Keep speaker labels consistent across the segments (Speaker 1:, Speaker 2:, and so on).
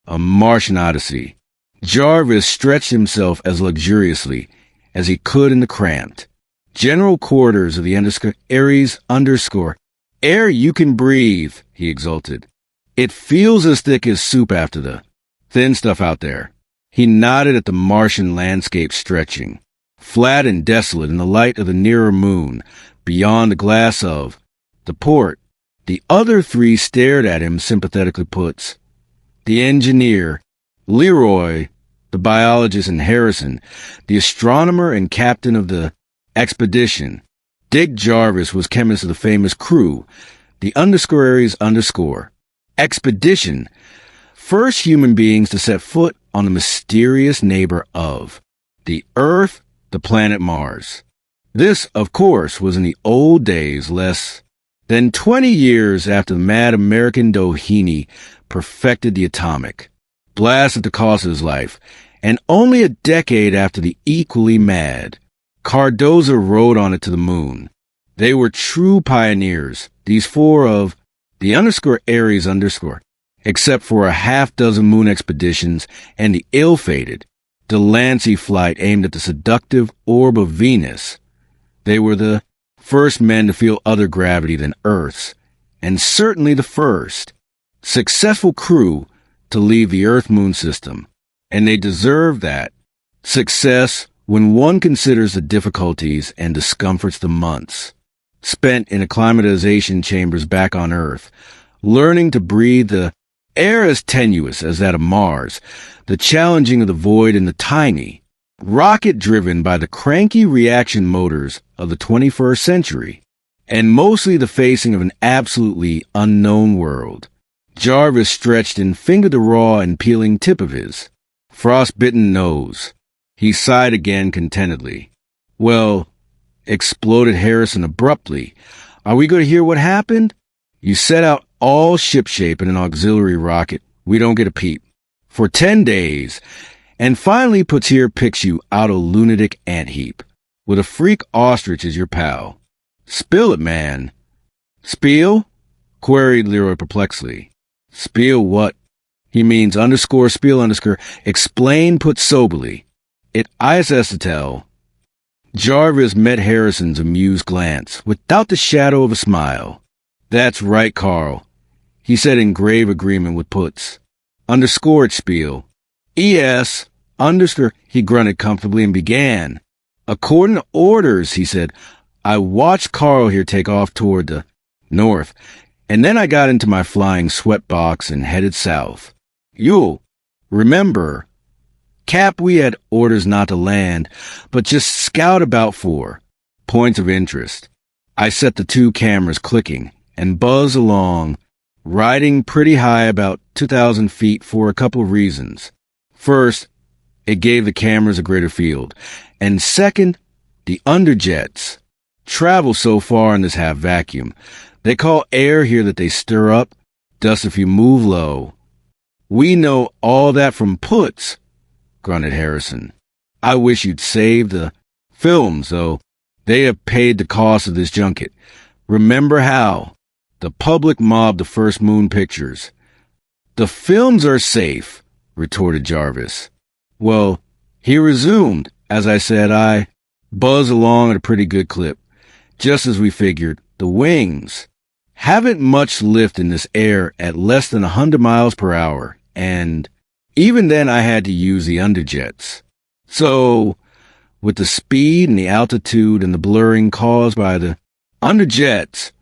Speaker 1: A Martian Odyssey. Jarvis stretched himself as luxuriously as he could in the cramped general quarters of the Ares underscore. Air you can breathe, he exulted. It feels as thick as soup after the thin stuff out there. He nodded at the Martian landscape stretching, flat and desolate in the light of the nearer moon, beyond the glass of the port. The other three stared at him sympathetically puts. The engineer, Leroy, the biologist, and Harrison, the astronomer and captain of the expedition. Dick Jarvis was chemist of the famous crew, the Ares underscore. Expedition, first human beings to set foot on the mysterious neighbor of the Earth, the planet Mars. This, of course, was in the old days, less than 20 years after the mad American Doheny perfected the atomic blast at the cost of his life, and only a decade after the equally mad Cardozo rode on it to the moon. They were true pioneers, these four of the Ares underscore, except for a half-dozen moon expeditions and the ill-fated Delancey flight aimed at the seductive orb of Venus. They were the first men to feel other gravity than Earth's, and certainly the first successful crew to leave the Earth-Moon system. And they deserve that success when one considers the difficulties and discomforts the months spent in acclimatization chambers back on Earth, learning to breathe the air as tenuous as that of Mars, the challenging of the void in the tiny, rocket-driven by the cranky reaction motors of the 21st century, and mostly the facing of an absolutely unknown world. Jarvis stretched and fingered the raw and peeling tip of his frostbitten nose. He sighed again contentedly. Well, exploded Harrison abruptly. Are we going to hear what happened? You set out all shipshape in an auxiliary rocket. We don't get a peep. For 10 days. And finally Potier picks you out a lunatic ant-heap, with a freak ostrich as your pal. Spill it, man. Spiel? Queried Leroy perplexedly. Spiel what? He means underscore spiel underscore explain put soberly. It ISS to tell. Jarvis met Harrison's amused glance, without the shadow of a smile. That's right, Carl, he said in grave agreement with Putz. Underscored spiel. ES, underscore, he grunted comfortably and began. According to orders, he said, I watched Carl here take off toward the north, and then I got into my flying sweatbox and headed south. You'll remember, Cap, we had orders not to land, but just scout about for points of interest. I set the two cameras clicking and buzz along, riding pretty high about 2,000 feet for a couple of reasons. First, it gave the cameras a greater field. And second, the underjets travel so far in this half vacuum. They call air here that they stir up dust if you move low. We know all that from Putz, grunted Harrison. I wish you'd saved the films, though. They have paid the cost of this junket. Remember how the public mobbed the first moon pictures. The films are safe, retorted Jarvis. Well, he resumed. As I said, I buzz along at a pretty good clip. Just as we figured, the wings haven't much lift in this air at less than 100 miles per hour, and even then I had to use the underjets. So, with the speed and the altitude and the blurring caused by the underjets,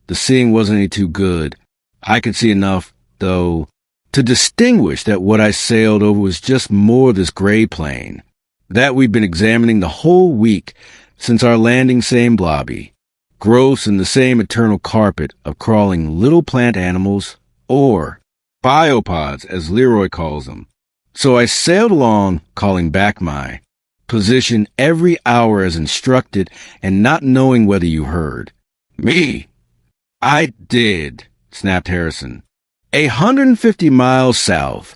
Speaker 1: the seeing wasn't any too good. I could see enough, though, to distinguish that what I sailed over was just more of this gray plane that we'd been examining the whole week since our landing same blobby, gross in the same eternal carpet of crawling little plant animals, or biopods, as Leroy calls them. So I sailed along, calling back my position every hour as instructed and not knowing whether you heard. Me? I did, snapped Harrison. 150 miles south,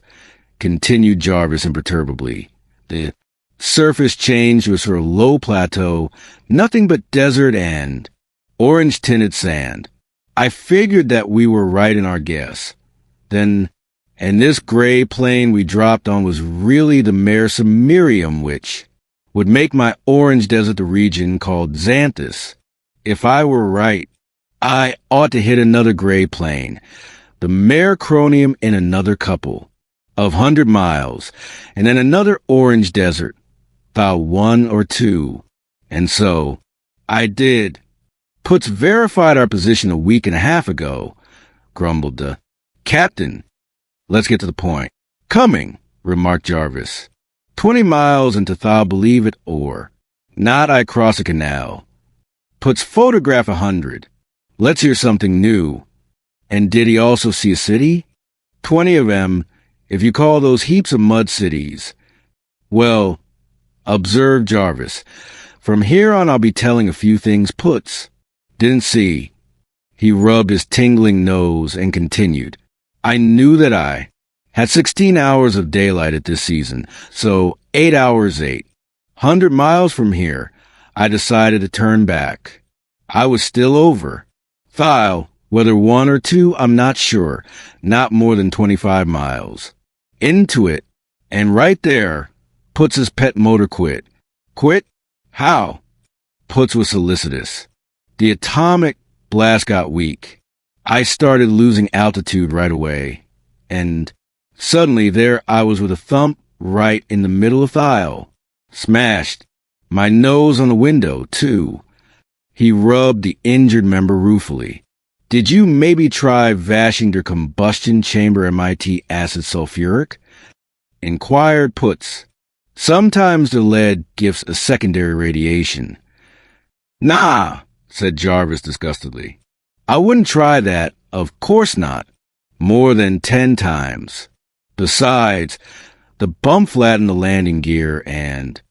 Speaker 1: continued Jarvis imperturbably. The surface changed to a sort of low plateau, nothing but desert and orange-tinted sand. I figured that we were right in our guess. Then And this gray plane we dropped on was really the mare Miriam, which would make my orange desert the region called Xanthus. If I were right, I ought to hit another gray plane, the mare Cronium in another couple of 100 miles, and then another orange desert, about 1 or 2. And so, I did. Puts verified our position a week and a half ago, grumbled the captain. Let's get to the point. Coming, remarked Jarvis. 20 miles into thou believe it or not, I cross a canal. Puts photograph 100. Let's hear something new. And did he also see a city? 20 of them, if you call those heaps of mud cities. Well, observed Jarvis. From here on I'll be telling a few things Puts didn't see. He rubbed his tingling nose and continued. I knew that I had 16 hours of daylight at this season, so 8 hours 8. 100 miles from here, I decided to turn back. I was still over. Thyle, whether 1 or 2, I'm not sure, not more than 25 miles. Into it, and right there, Puts his pet motor quit. Quit? How? Puts was solicitous. The atomic blast got weak. I started losing altitude right away. And suddenly there I was with a thump right in the middle of the aisle. Smashed. My nose on the window, too. He rubbed the injured member ruefully. Did you maybe try vashing der combustion chamber MIT acid sulfuric? Inquired Puts. Sometimes the lead gives a secondary radiation. Nah, said Jarvis disgustedly. I wouldn't try that, of course not. More than 10 times. Besides, the bump flattened the landing gear and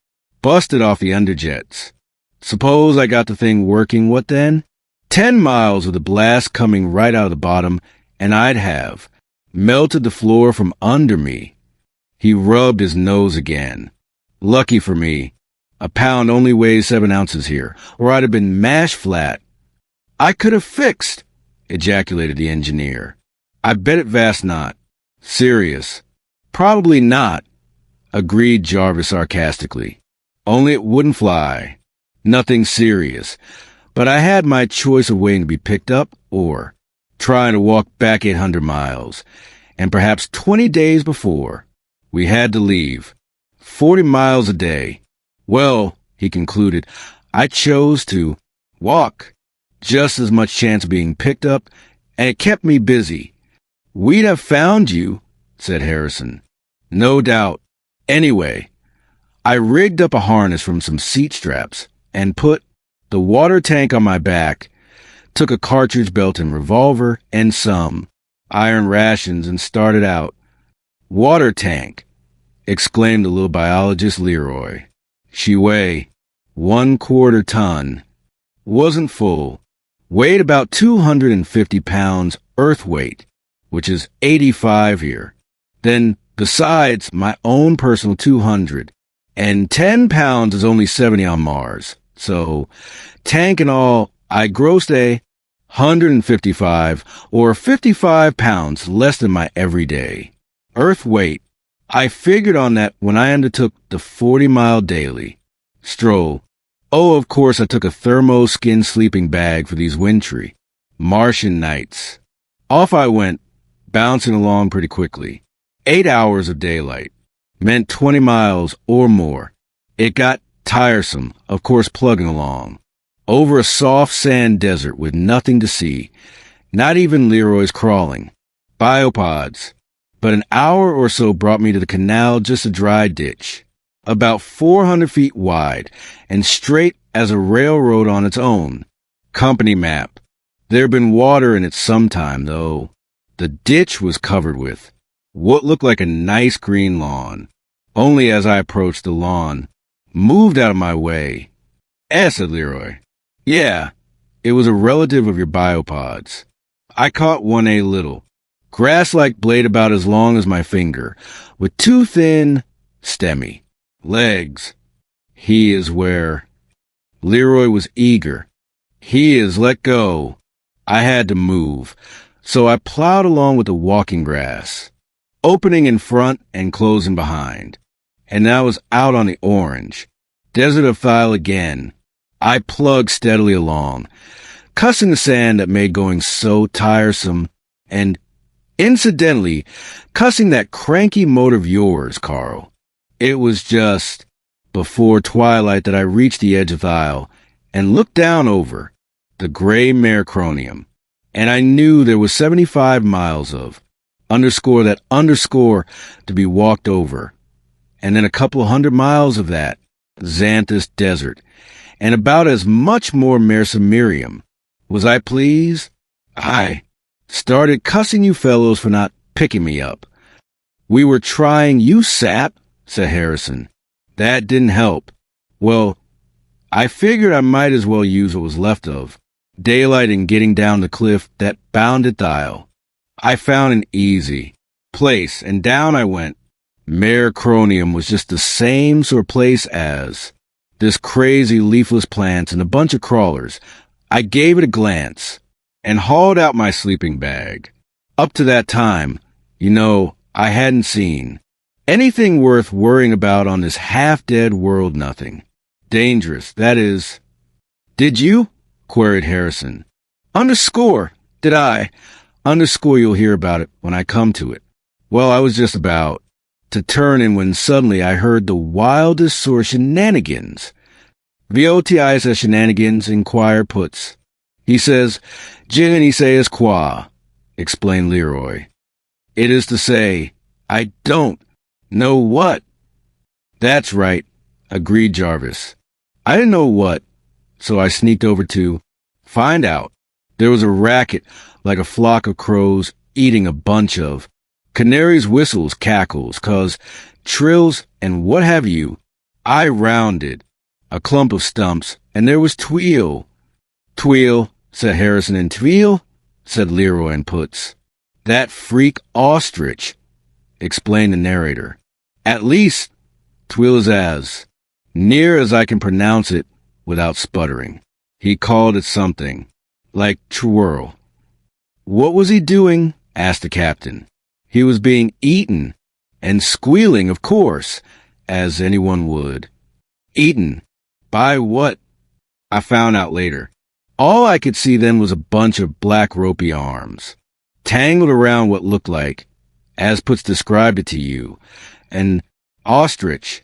Speaker 1: busted off the underjets. Suppose I got the thing working, what then? 10 miles with the blast coming right out of the bottom, and I'd have melted the floor from under me. He rubbed his nose again. Lucky for me, a pound only weighs 7 ounces here, or I'd have been mashed flat. I could have fixed, ejaculated the engineer. I bet it vast not. Serious. Probably not, agreed Jarvis sarcastically. Only it wouldn't fly. Nothing serious. But I had my choice of waiting to be picked up or trying to walk back 800 miles. And perhaps 20 days before, we had to leave. 40 miles a day. Well, he concluded, I chose to walk. Just as much chance of being picked up, and it kept me busy. We'd have found you, said Harrison. No doubt. Anyway, I rigged up a harness from some seat straps and put the water tank on my back, took a cartridge belt and revolver and some iron rations and started out. Water tank, exclaimed the little biologist Leroy. She weighed 1/4 ton. Wasn't full. Weighed about 250 pounds earth weight, which is 85 here. Then, besides my own personal 200, and 10 pounds is only 70 on Mars. So, tank and all, I grossed 155 or 55 pounds less than my everyday earth weight. I figured on that when I undertook the 40-mile daily stroll. Oh, of course, I took a thermo skin sleeping bag for these wintry Martian nights. Off I went, bouncing along pretty quickly. 8 hours of daylight meant 20 miles or more. It got tiresome, of course, plugging along. Over a soft sand desert with nothing to see, not even Leroy's crawling. Biopods. But an hour or so brought me to the canal, just a dry ditch, about 400 feet wide and straight as a railroad on its own. Company map. There'd been water in it sometime, though. The ditch was covered with what looked like a nice green lawn. Only as I approached the lawn, moved out of my way. Said Leroy. Yeah, it was a relative of your biopods. I caught one a little. Grass-like blade about as long as my finger, with 2 thin, stemmy legs. He is where... Leroy was eager. He is let go. I had to move, so I plowed along with the walking grass. opening in front and closing behind. And I was out on the orange. Desert of Thyle again. I plugged steadily along, cussing the sand that made going so tiresome, and, incidentally, cussing that cranky motor of yours, Carl. It was just before twilight that I reached the edge of Thyle and looked down over the gray Marcronium, and I knew there was 75 miles of underscore that underscore to be walked over, and then a couple 100 miles of that Xanthus Desert, and about as much more Mersomirium. Was I pleased? I started cussing you fellows for not picking me up. We were trying, you sap, said Harrison. That didn't help. Well, I figured I might as well use what was left of daylight in getting down the cliff that bounded Thyle. I found an easy place, and down I went. Marcronium was just the same sort of place as this crazy leafless plants and a bunch of crawlers. I gave it a glance and hauled out my sleeping bag. Up to that time, I hadn't seen anything worth worrying about on this half-dead world. Nothing dangerous, that is. Did you? Queried Harrison. Underscore, did I? Underscore, you'll hear about it when I come to it. Well, I was just about to turn in when suddenly I heard the wildest sort of shenanigans. VOTI says shenanigans, inquired Putz. He says, Jin and he says qua, explained Leroy. It is to say, I don't know what. That's right, agreed Jarvis. I didn't know what, so I sneaked over to find out. There was a racket like a flock of crows eating a bunch of canaries' whistles, cackles, trills, and what have you. I rounded a clump of stumps, and there was Tweel. Tweel, said Harrison, and Tweel, said Leroy and Putz. That freak ostrich, explained the narrator. At least, Tweel is as near as I can pronounce it without sputtering. He called it something like twirl. What was he doing? Asked the captain. He was being eaten and squealing, of course, as anyone would. Eaten. By what? I found out later. All I could see then was a bunch of black ropey arms, tangled around what looked like, as Putz described it to you, an ostrich.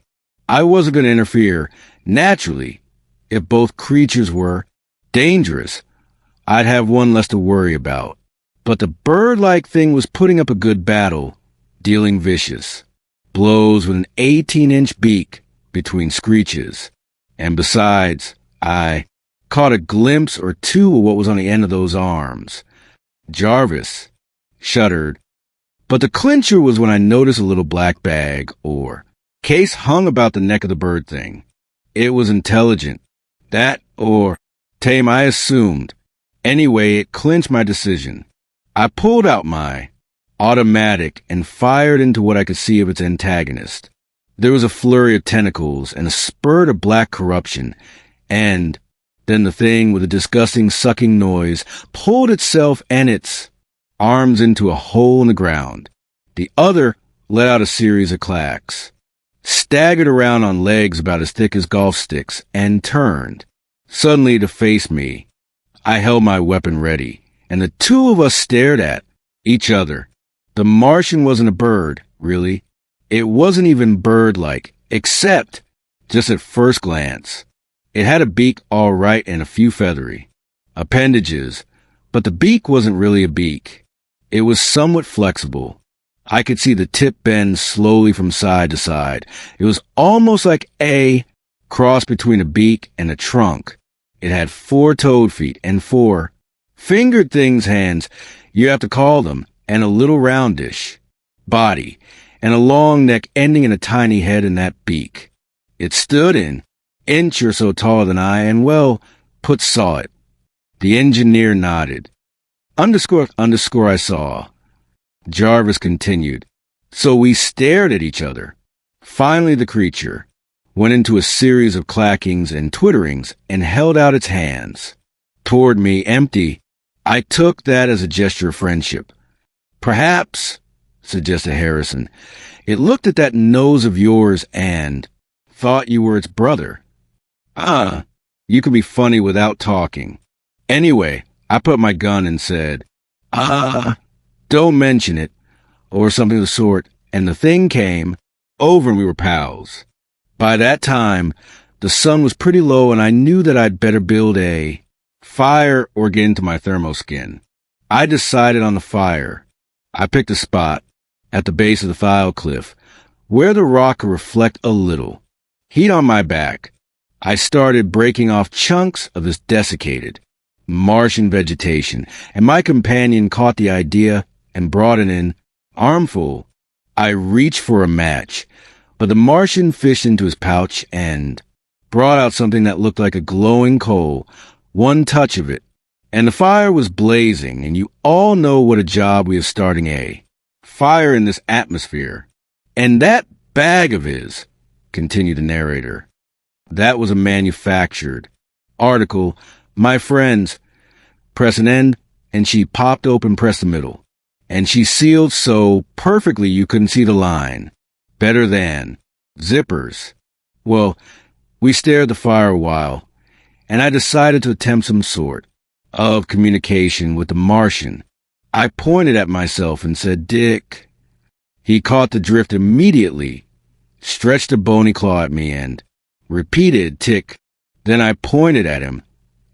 Speaker 1: I wasn't going to interfere. Naturally, if both creatures were dangerous, I'd have one less to worry about. But the bird-like thing was putting up a good battle, dealing vicious blows with an 18-inch beak between screeches. And besides, I caught a glimpse or two of what was on the end of those arms. Jarvis shuddered. But the clincher was when I noticed a little black bag, or case, hung about the neck of the bird thing. It was intelligent. That, or tame, I assumed. Anyway, it clinched my decision. I pulled out my automatic and fired into what I could see of its antagonist. There was a flurry of tentacles and a spurt of black corruption, and then the thing, with a disgusting sucking noise, pulled itself and its arms into a hole in the ground. The other let out a series of clacks, staggered around on legs about as thick as golf sticks, and turned suddenly to face me. I held my weapon ready, and the two of us stared at each other. The Martian wasn't a bird, really. It wasn't even bird-like, except just at first glance. It had a beak all right and a few feathery appendages, but the beak wasn't really a beak. It was somewhat flexible. I could see the tip bend slowly from side to side. It was almost like a cross between a beak and a trunk. It had 4 toed feet and 4 fingered things, hands, you have to call them, and a little roundish body, and a long neck ending in a tiny head in that beak. It stood an inch or so taller than I, and well, Putz saw it. The engineer nodded. Underscore I saw. Jarvis continued. So we stared at each other. Finally the creature went into a series of clackings and twitterings and held out its hands toward me, empty. I took that as a gesture of friendship. Perhaps, suggested Harrison. It looked at that nose of yours and thought you were its brother. You can be funny without talking. Anyway, I put my gun and said, don't mention it, or something of the sort, and the thing came over and we were pals. By that time, the sun was pretty low and I knew that I'd better build a fire or get into my thermoskin. I decided on the fire. I picked a spot at the base of the file cliff where the rock could reflect a little. Heat on my back, I started breaking off chunks of this desiccated Martian vegetation, and my companion caught the idea and brought it in armful. I reached for a match, but the Martian fished into his pouch and brought out something that looked like a glowing coal. One touch of it, and the fire was blazing, and you all know what a job we have starting a fire in this atmosphere. And that bag of his, continued the narrator, that was a manufactured article. My friends, press an end, and she popped open, press the middle, and she sealed so perfectly you couldn't see the line. Better than zippers. Well, we stared at the fire a while, and I decided to attempt some sort of communication with the Martian. I pointed at myself and said, Dick. He caught the drift immediately, stretched a bony claw at me, and repeated, tick. Then I pointed at him,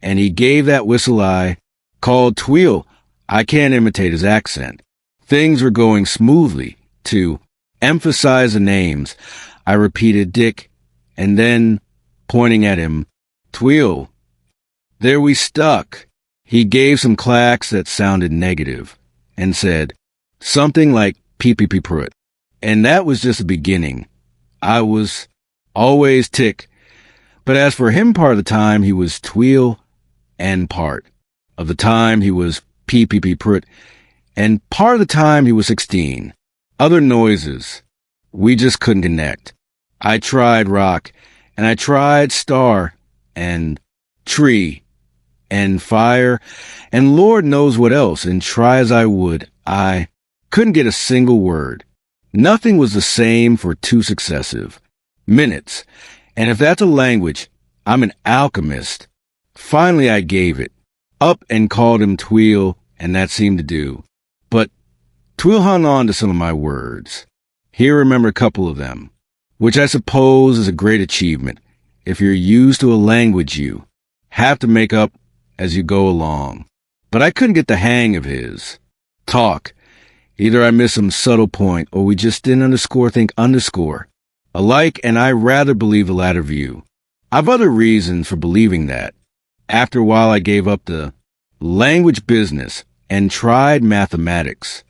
Speaker 1: and he gave that whistle I called Tweel. I can't imitate his accent. Things were going smoothly. To emphasize the names, I repeated Dick, and then, pointing at him, Tweel. There we stuck. He gave some clacks that sounded negative, and said something like pee-pee-pee prut. And that was just the beginning. I was always tick. But as for him, part of the time he was Tweel, and part of the time he was pee-pee-pee prut, and part of the time he was 16. Other noises. We just couldn't connect. I tried rock, and I tried star, and tree, and fire, and Lord knows what else, and try as I would, I couldn't get a single word. Nothing was the same for 2 successive minutes, and if that's a language, I'm an alchemist. Finally I gave it up and called him Tweel, and that seemed to do. But Tweel hung on to some of my words. Here remember a couple of them, which I suppose is a great achievement. If you're used to a language, you have to make up as you go along. But I couldn't get the hang of his talk. Either I missed some subtle point, or we just didn't think alike, and I rather believe the latter view. I've other reasons for believing that. After a while, I gave up the language business and tried mathematics.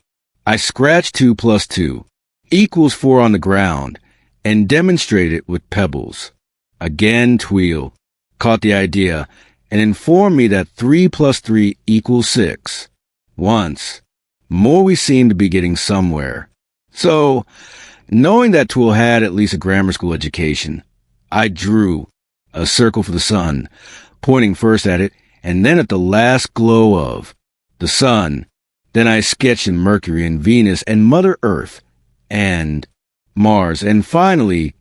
Speaker 1: I scratched 2 plus 2 equals 4 on the ground and demonstrated it with pebbles. Again, Tweel caught the idea and informed me that 3 plus 3 equals 6. Once more, we seemed to be getting somewhere. So, knowing that Tweel had at least a grammar school education, I drew a circle for the sun, pointing first at it and then at the last glow of the sun. Then I sketched in Mercury and Venus and Mother Earth and Mars, and finally,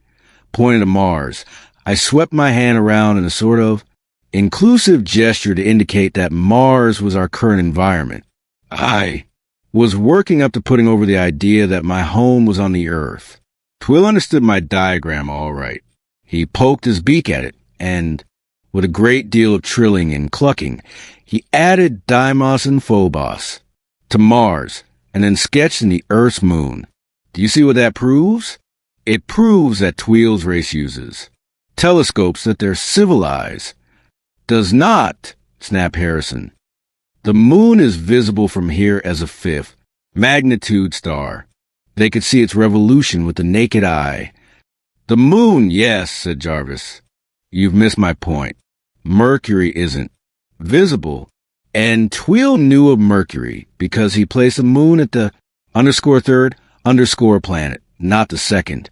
Speaker 1: pointed to Mars. I swept my hand around in a sort of inclusive gesture to indicate that Mars was our current environment. I was working up to putting over the idea that my home was on the Earth. Tweel understood my diagram all right. He poked his beak at it, and with a great deal of trilling and clucking, he added Deimos and Phobos to Mars, and then sketched in the Earth's moon. Do you see what that proves? It proves that Tweel's race uses telescopes, that they're civilized. Does not, snapped Harrison. The moon is visible from here as a 5th magnitude star. They could see its revolution with the naked eye. The moon, yes, said Jarvis. You've missed my point. Mercury isn't visible, and Tweel knew of Mercury because he placed the moon at the _3rd_ planet, not the 2nd.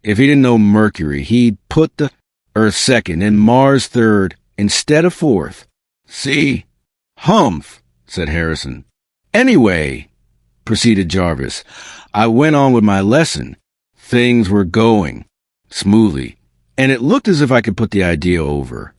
Speaker 1: If he didn't know Mercury, he'd put the Earth 2nd and Mars 3rd instead of 4th. See? Humph, said Harrison. Anyway, proceeded Jarvis. I went on with my lesson. Things were going smoothly, and it looked as if I could put the idea over.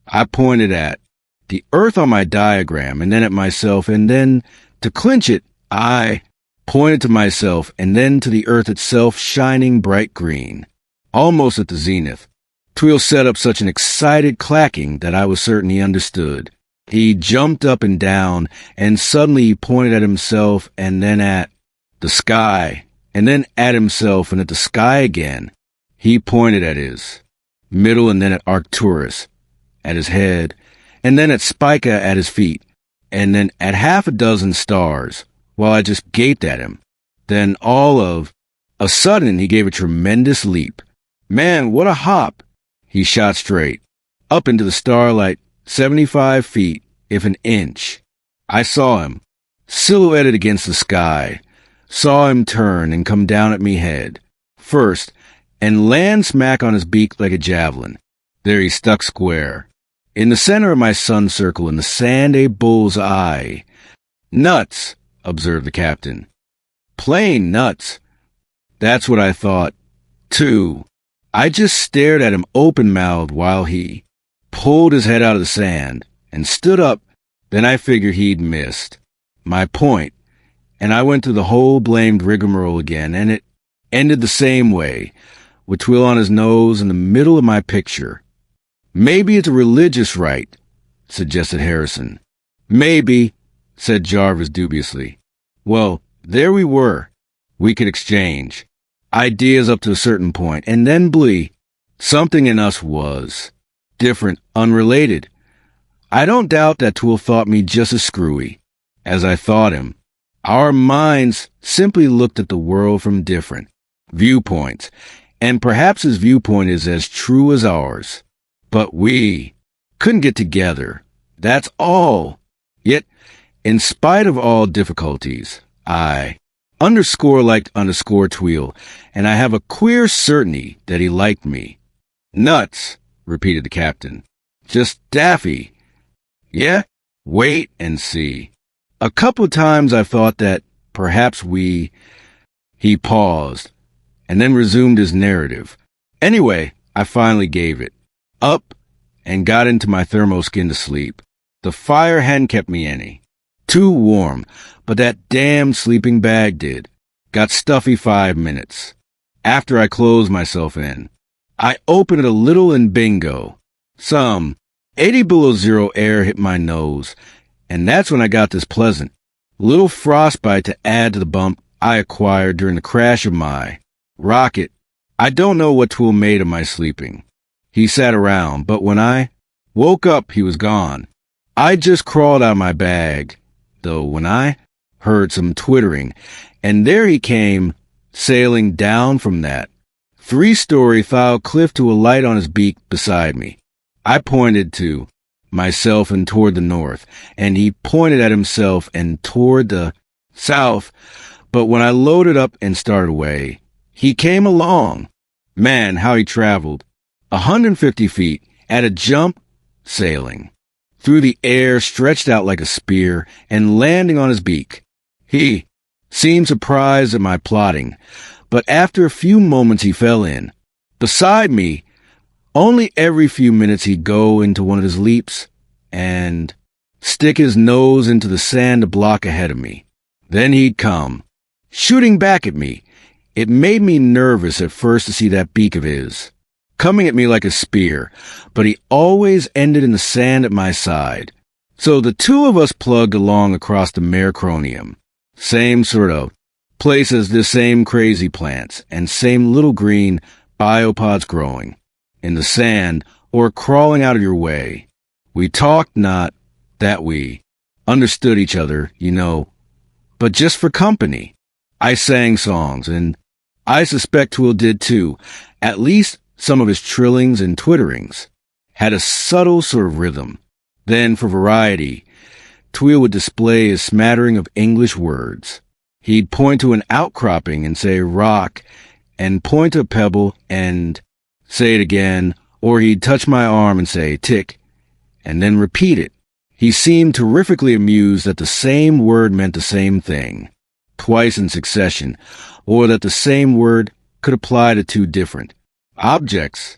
Speaker 1: I pointed at the Earth on my diagram, and then at myself, and then, to clinch it, I pointed to myself, and then to the Earth itself shining bright green, almost at the zenith. Tweel set up such an excited clacking that I was certain he understood. He jumped up and down, and suddenly he pointed at himself, and then at the sky, and then at himself, and at the sky again. He pointed at his middle, and then at Arcturus, at his head, and then at Spica at his feet, and then at half a dozen stars, while I just gaped at him. Then all of a sudden he gave a tremendous leap. Man, what a hop! He shot straight, up into the starlight, 75 feet, if an inch. I saw him, silhouetted against the sky, saw him turn and come down at me head, first, and land smack on his beak like a javelin. There he stuck square, in the center of my sun circle, in the sand a bull's eye. Nuts, observed the captain. Plain nuts. That's what I thought, too. I just stared at him open-mouthed while he pulled his head out of the sand and stood up. Then I figured he'd missed my point, and I went through the whole blamed rigmarole again, and it ended the same way, with Tweel on his nose in the middle of my picture. Maybe it's a religious rite, suggested Harrison. Maybe, said Jarvis dubiously. Well, there we were. We could exchange ideas up to a certain point, and then something in us was different, unrelated. I don't doubt that Tweel thought me just as screwy as I thought him. Our minds simply looked at the world from different viewpoints, and perhaps his viewpoint is as true as ours. But we couldn't get together. That's all. Yet, in spite of all difficulties, I liked Tweel, and I have a queer certainty that he liked me. Nuts, repeated the captain. Just daffy. Yeah? Wait and see. A couple of times I thought that perhaps He paused, and then resumed his narrative. Anyway, I finally gave it up and got into my thermoskin to sleep. The fire hadn't kept me any. Too warm, but that damn sleeping bag did. Got stuffy 5 minutes. After I closed myself in, I opened it a little and bingo. Some 80 below zero air hit my nose, and that's when I got this pleasant little frostbite to add to the bump I acquired during the crash of my rocket. I don't know what Tweel made of my sleeping. He sat around, but when I woke up, he was gone. I just crawled out of my bag, though, when I heard some twittering, and there he came, sailing down from that 3-story tile cliff to alight on his beak beside me. I pointed to myself and toward the north, and he pointed at himself and toward the south, but when I loaded up and started away, he came along. Man, how he traveled. 150 feet, at a jump, sailing through the air, stretched out like a spear, and landing on his beak. He seemed surprised at my plotting, but after a few moments he fell in beside me. Only every few minutes he'd go into one of his leaps and stick his nose into the sand a block ahead of me. Then he'd come, shooting back at me. It made me nervous at first to see that beak of his, coming at me like a spear, but he always ended in the sand at my side. So the two of us plugged along across the Marcronium. Same sort of place as the same crazy plants, and same little green biopods growing in the sand or crawling out of your way. We talked not that we understood each other, but just for company. I sang songs, and I suspect Tweel did too. At least some of his trillings and twitterings had a subtle sort of rhythm. Then, for variety, Tweel would display a smattering of English words. He'd point to an outcropping and say rock, and point to a pebble and say it again, or he'd touch my arm and say tick, and then repeat it. He seemed terrifically amused that the same word meant the same thing. twice in succession, or that the same word could apply to two different objects.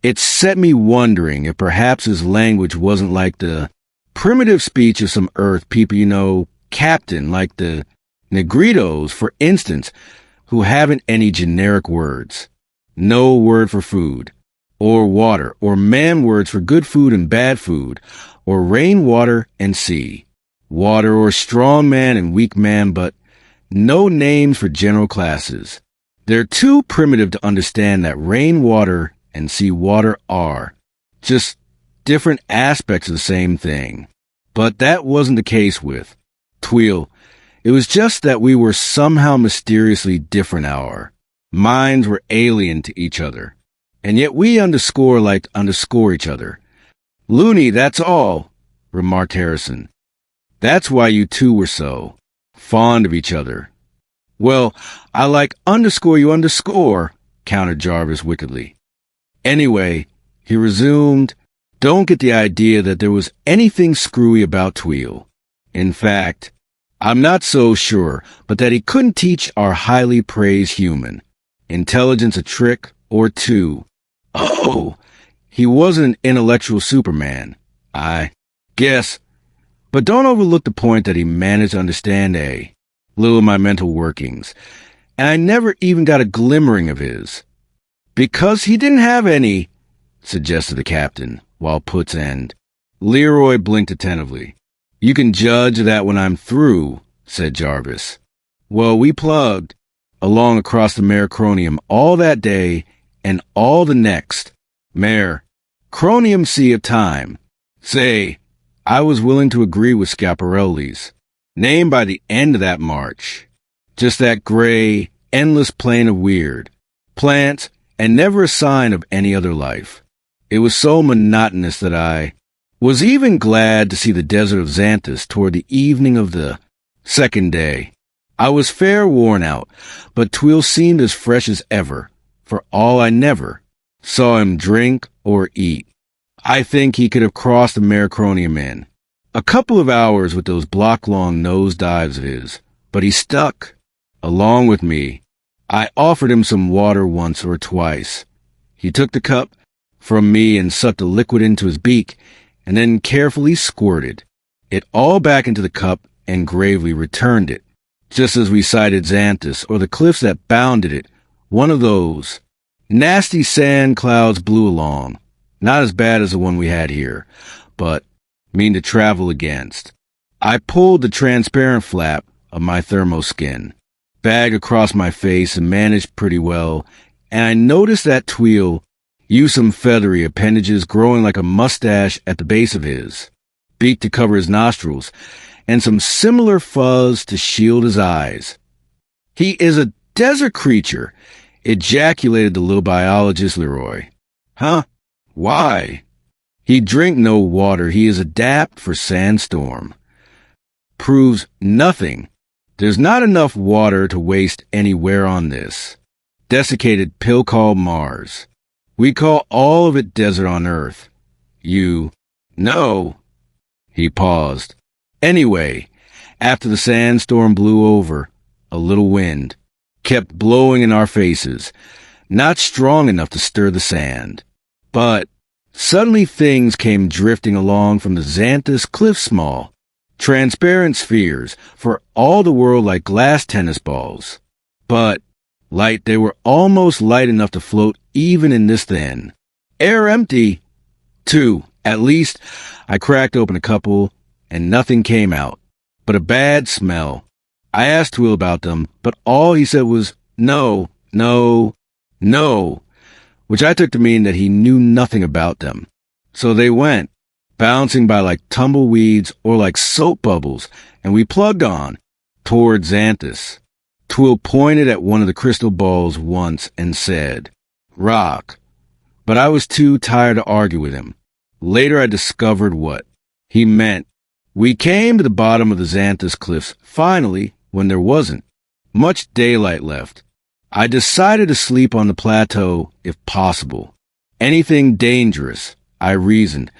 Speaker 1: It set me wondering if perhaps his language wasn't like the primitive speech of some Earth people, captain, like the Negritos, for instance, who haven't any generic words. No word for food, or water, or man words for good food and bad food, or rain, water, and sea. Water or strong man and weak man, but no names for general classes. They're too primitive to understand that rain water and sea water are just different aspects of the same thing. But that wasn't the case with Tweel. It was just that we were somehow mysteriously different. Our minds were alien to each other, and yet we underscore each other. Looney, that's all, remarked Harrison. That's why you two were so fond of each other. Well, I like you underscore, countered Jarvis wickedly. Anyway, he resumed, don't get the idea that there was anything screwy about Tweel. In fact, I'm not so sure, but that he couldn't teach our highly praised human intelligence a trick or two. Oh, he wasn't an intellectual Superman, I guess. But don't overlook the point that he managed to understand a little of my mental workings, and I never even got a glimmering of his. Because he didn't have any, suggested the captain, while Puts and Leroy blinked attentively. You can judge that when I'm through, said Jarvis. Well, we plugged along across the Maricronium all that day and all the next. Maricronium Sea of Time. Say, I was willing to agree with Schiaparelli's name by the end of that march. Just that gray, endless plain of weird plants and never a sign of any other life. It was so monotonous that I was even glad to see the desert of Xanthus toward the evening of the second day. I was fair worn out, but Tweel seemed as fresh as ever, for all I never saw him drink or eat. I think he could have crossed the Maricronium in a couple of hours with those block-long nose dives of his, but he stuck along with me. I offered him some water once or twice. He took the cup from me and sucked the liquid into his beak, and then carefully squirted it all back into the cup and gravely returned it. Just as we sighted Xanthus, or the cliffs that bounded it, one of those nasty sand clouds blew along. Not as bad as the one we had here, but mean to travel against. I pulled the transparent flap of my thermoskin bag across my face and managed pretty well, and I noticed that Tweel used some feathery appendages growing like a mustache at the base of his beak to cover his nostrils, and some similar fuzz to shield his eyes. He is a desert creature, ejaculated the little biologist Leroy. Huh? Why? He drink no water. He is adapt for sandstorm. Proves nothing. There's not enough water to waste anywhere on this desiccated pill called Mars. We call all of it desert on Earth. You know. He paused. Anyway, after the sandstorm blew over, a little wind kept blowing in our faces, not strong enough to stir the sand. But suddenly things came drifting along from the Xanthus cliff, small, transparent spheres, for all the world like glass tennis balls. But light, they were almost light enough to float even in this thin air. Empty, too. At least I cracked open a couple, and nothing came out but a bad smell. I asked Tweel about them, but all he said was, no, no, no, which I took to mean that he knew nothing about them. So they went, bouncing by like tumbleweeds or like soap bubbles, and we plugged on toward Xanthus. Tweel pointed at one of the crystal balls once and said, rock. But I was too tired to argue with him. Later I discovered what he meant. We came to the bottom of the Xanthus cliffs, finally, when there wasn't much daylight left. I decided to sleep on the plateau if possible. Anything dangerous, I reasoned,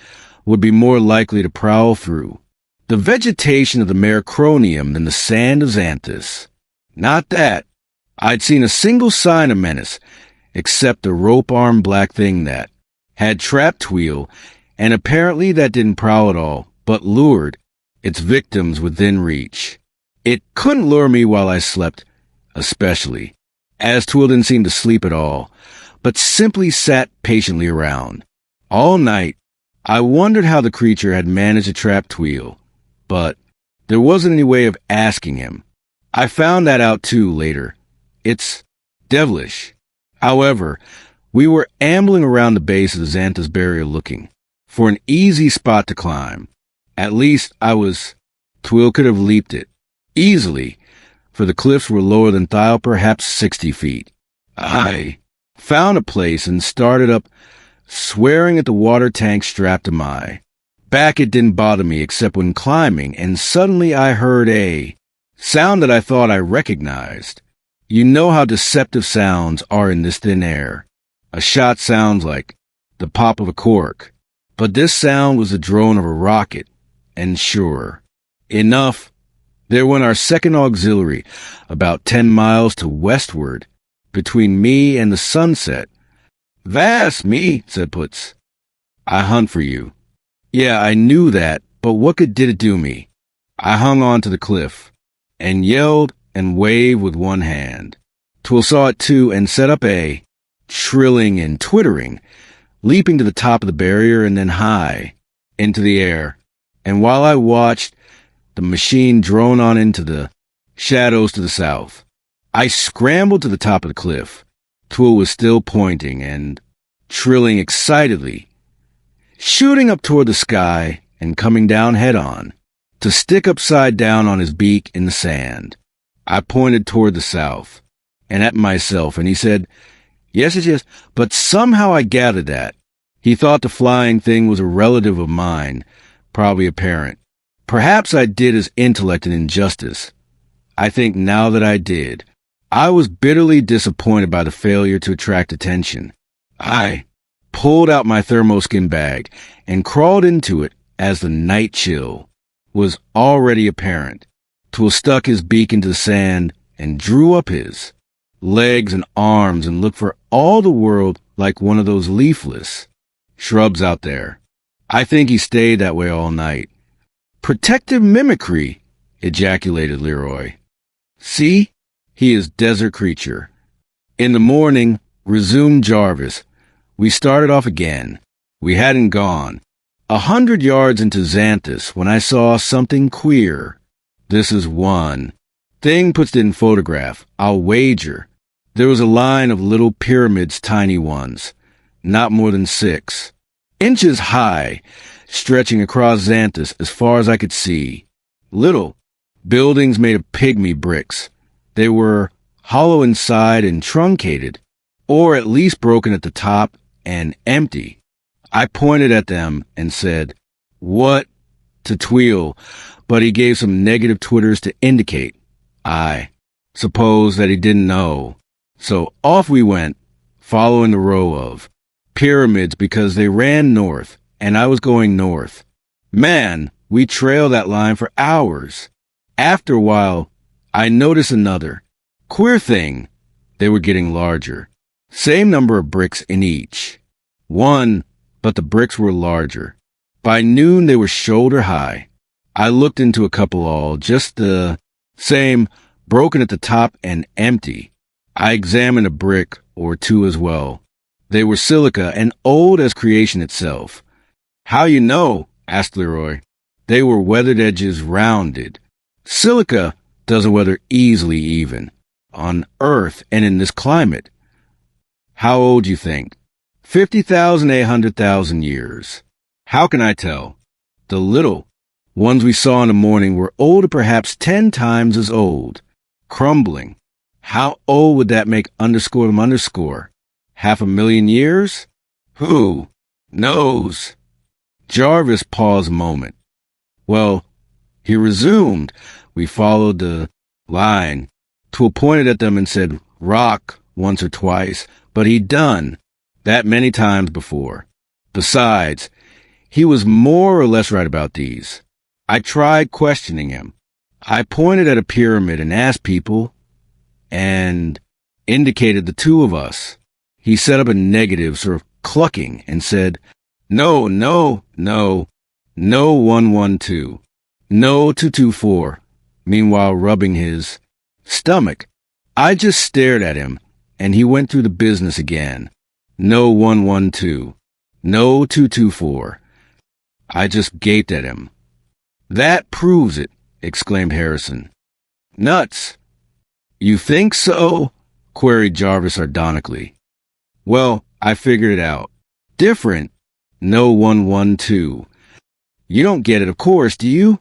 Speaker 1: would be more likely to prowl through the vegetation of the Maricronium than the sand of Xanthus. Not that. I'd seen a single sign of menace, except the rope-armed black thing that had trapped Tweel, and apparently that didn't prowl at all, but lured its victims within reach. It couldn't lure me while I slept, especially, as Tweel didn't seem to sleep at all, but simply sat patiently around. All night, I wondered how the creature had managed to trap Tweel, but there wasn't any way of asking him. I found that out too later. It's devilish. However, we were ambling around the base of the Xanthus barrier looking for an easy spot to climb. At least Tweel could have leaped it easily, for the cliffs were lower than Thiel, perhaps 60 feet. I found a place and started up, swearing at the water tank strapped to my back. It didn't bother me except when climbing, and suddenly I heard a sound that I thought I recognized. You know how deceptive sounds are in this thin air. A shot sounds like the pop of a cork, but this sound was the drone of a rocket, and sure enough, there went our second auxiliary, about 10 miles to westward, between me and the sunset. "Vast me," said Putz. "I hunt for you." Yeah, I knew that, but what good did it do me? I hung on to the cliff, and yelled and waved with one hand. Tweel saw it too and set up a trilling and twittering, leaping to the top of the barrier and then high into the air. And while I watched the machine drone on into the shadows to the south, I scrambled to the top of the cliff. Tweel was still pointing and trilling excitedly, shooting up toward the sky and coming down head-on, to stick upside down on his beak in the sand. I pointed toward the south, and at myself, and he said, yes, but somehow I gathered that he thought the flying thing was a relative of mine, probably a parent. Perhaps I did his intellect an injustice. I think now that I did, I was bitterly disappointed by the failure to attract attention. I pulled out my thermoskin bag and crawled into it as the night chill was already apparent. Tweel stuck his beak into the sand and drew up his legs and arms and looked for all the world like one of those leafless shrubs out there. I think he stayed that way all night. "Protective mimicry," ejaculated Leroy. "See? He is desert creature." In the morning, resumed Jarvis, we started off again. We hadn't gone 100 yards into Xanthus when I saw something queer. This is one thing Putz didn't photograph. I'll wager there was a line of little pyramids, tiny ones, not more than 6 inches high, stretching across Xanthus as far as I could see. Little buildings made of pygmy bricks. They were hollow inside and truncated, or at least broken at the top and empty. I pointed at them and said, "What?" to Tweel, but he gave some negative twitters to indicate, I suppose, that he didn't know. So off we went, following the row of pyramids because they ran north, and I was going north. Man, we trailed that line for hours. After a while, I noticed another queer thing. They were getting larger. Same number of bricks in each one, but the bricks were larger. By noon, they were shoulder high. I looked into a couple all, just the same, broken at the top and empty. I examined a brick or two as well. They were silica and old as creation itself. "How you know?" asked Leroy. "They were weathered edges rounded. Silica doesn't weather easily even on Earth and in this climate." "How old you think?" 50,000, 100,000 years. "How can I tell?" "The little ones we saw in the morning were older, perhaps 10 times as old. Crumbling. How old would that make _them_? 500,000 years? Who knows?" Jarvis paused a moment. "Well," he resumed, "we followed the line. Tweel pointed at them and said, 'Rock,' once or twice, but he'd done that many times before. Besides, he was more or less right about these. I tried questioning him. I pointed at a pyramid and asked people, and indicated the two of us. He set up a negative, sort of clucking, and said, "No, no, no, no 112, no 224, meanwhile rubbing his stomach. I just stared at him, and he went through the business again. No 112, no 224. I just gaped at him. "That proves it," exclaimed Harrison. "Nuts." "You think so?" queried Jarvis sardonically. "Well, I figured it out. Different. No 112. You don't get it, of course, do you?"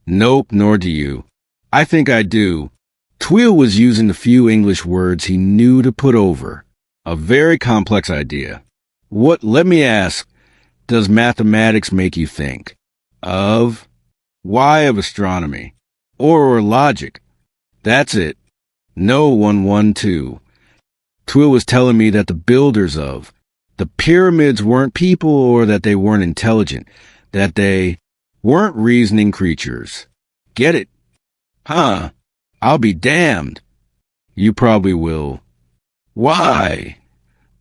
Speaker 1: "Nope, nor do you." "I think I do." Tweel was using the few English words he knew to put over a very complex idea. "What, let me ask, does mathematics make you think? Of? Why of astronomy? Or logic?" "That's it. No 112. Tweel was telling me that the builders of the pyramids weren't people, or that they weren't intelligent, that they weren't reasoning creatures. Get it? Huh. I'll be damned." "You probably will." "Why?"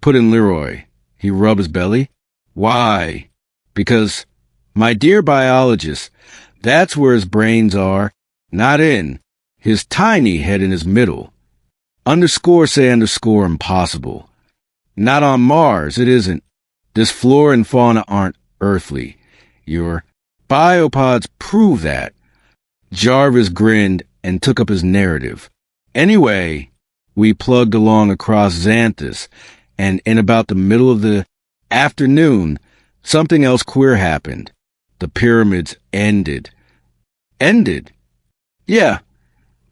Speaker 1: put in Leroy. He rubbed his belly. "Why? Because, my dear biologist, that's where his brains are, not in his tiny head in his middle. Underscore say underscore impossible. Not on Mars, it isn't. This flora and fauna aren't earthly. Your biopods prove that." Jarvis grinned and took up his narrative. "Anyway, we plugged along across Xanthus, and in about the middle of the afternoon, something else queer happened. The pyramids ended." "Ended?" "Yeah.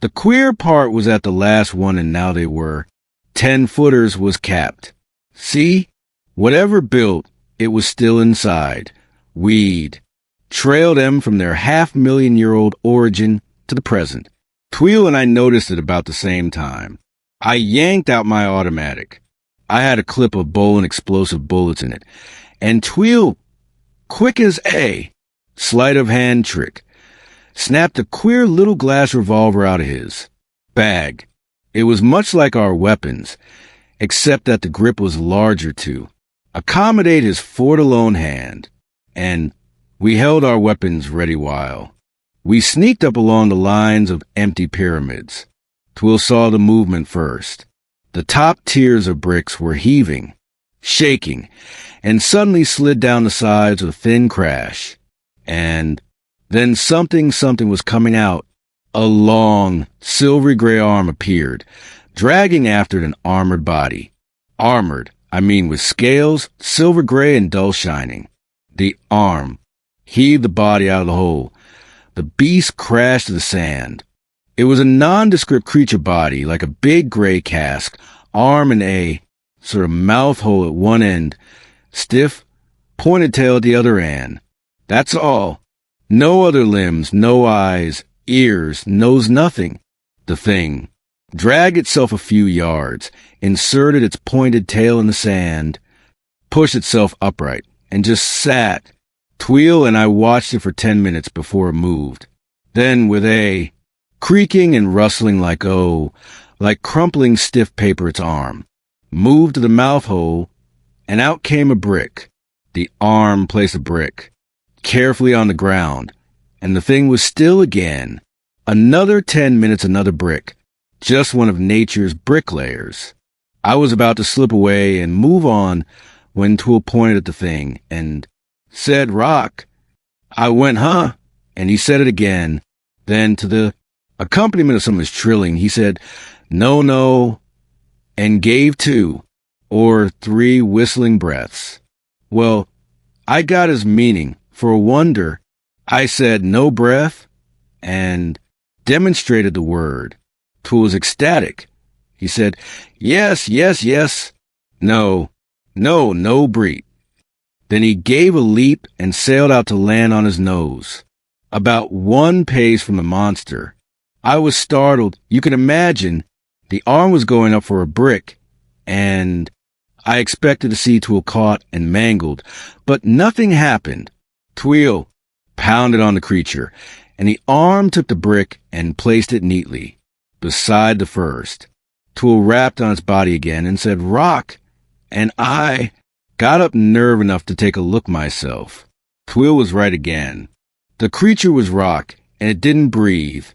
Speaker 1: The queer part was at the last one, and now they were 10-footers was capped. See? Whatever built, it was still inside. We'd trailed them from their 500,000-year-old origin to the present. Tweel and I noticed it about the same time. I yanked out my automatic. I had a clip of bowling explosive bullets in it. And Tweel, quick as a sleight of hand trick, snapped a queer little glass revolver out of his bag. It was much like our weapons, except that the grip was larger to accommodate his fort-alone hand, and we held our weapons ready while we sneaked up along the lines of empty pyramids. Tweel saw the movement first. The top tiers of bricks were heaving, shaking, and suddenly slid down the sides with a thin crash. And then something was coming out. A long, silvery gray arm appeared, dragging after it an armored body. Armored, I mean with scales, silver gray and dull shining. The arm heaved the body out of the hole. The beast crashed to the sand. It was a nondescript creature body, like a big gray cask, arm and a sort of mouth hole at one end, stiff, pointed tail at the other end. That's all. No other limbs, no eyes, ears, nose, nothing. The thing dragged itself a few yards, inserted its pointed tail in the sand, pushed itself upright, and just sat. Tweel and I watched it for 10 minutes before it moved. Then, with a creaking and rustling like crumpling stiff paper its arm, moved to the mouth hole, and out came a brick. The arm placed a brick carefully on the ground, and the thing was still again. Another 10 minutes, another brick, just one of nature's bricklayers. I was about to slip away and move on when Tweel pointed at the thing and said, "Rock." I went, "Huh?" And he said it again. Then, to the accompaniment of some of his trilling, he said, "No, no," and gave 2 or 3 whistling breaths. Well, I got his meaning. For a wonder, I said, "No breath," and demonstrated the word. Tweel was ecstatic. He said, "Yes, yes, yes. No, no, no breath." Then he gave a leap and sailed out to land on his nose, about 1 pace from the monster. I was startled. You can imagine, the arm was going up for a brick, and I expected to see Tweel caught and mangled, but nothing happened. Tweel pounded on the creature, and the arm took the brick and placed it neatly beside the first. Twill rapped on its body again and said, "Rock," and I got up nerve enough to take a look myself. Twill was right again. The creature was rock, and it didn't breathe.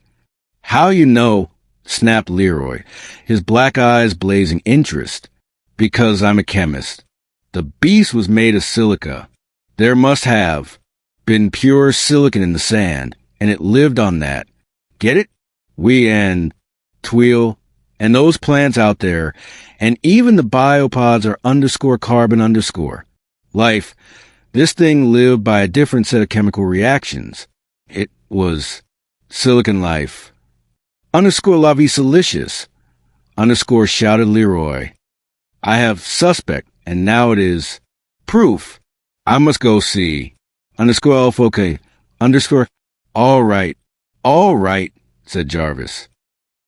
Speaker 1: "How you know?" snapped Leroy, his black eyes blazing interest. "Because I'm a chemist. The beast was made of silica. There must have been pure silicon in the sand, and it lived on that. Get it? We and Twill and those plants out there, and even the biopods are _carbon_. Life. This thing lived by a different set of chemical reactions. It was silicon life. _la vie silicious. Shouted Leroy. I have suspect, and now it is proof. I must go see. _LFOK. All right, said Jarvis.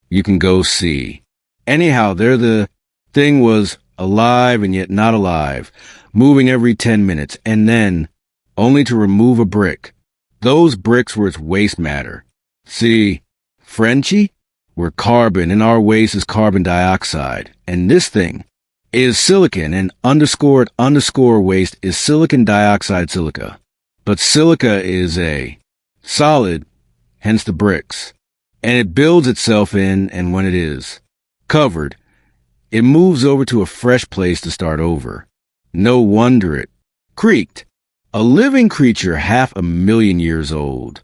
Speaker 1: You can go see. Anyhow, there the thing was, alive and yet not alive, moving every 10 minutes, and then, only to remove a brick. Those bricks were its waste matter. See, Frenchie? We're carbon, and our waste is carbon dioxide, and this thing is silicon, and __ waste is silicon dioxide silica. But silica is a solid, hence the bricks, and it builds itself in, and when it is covered, it moves over to a fresh place to start over. No wonder it creaked. A living creature 500,000 years old.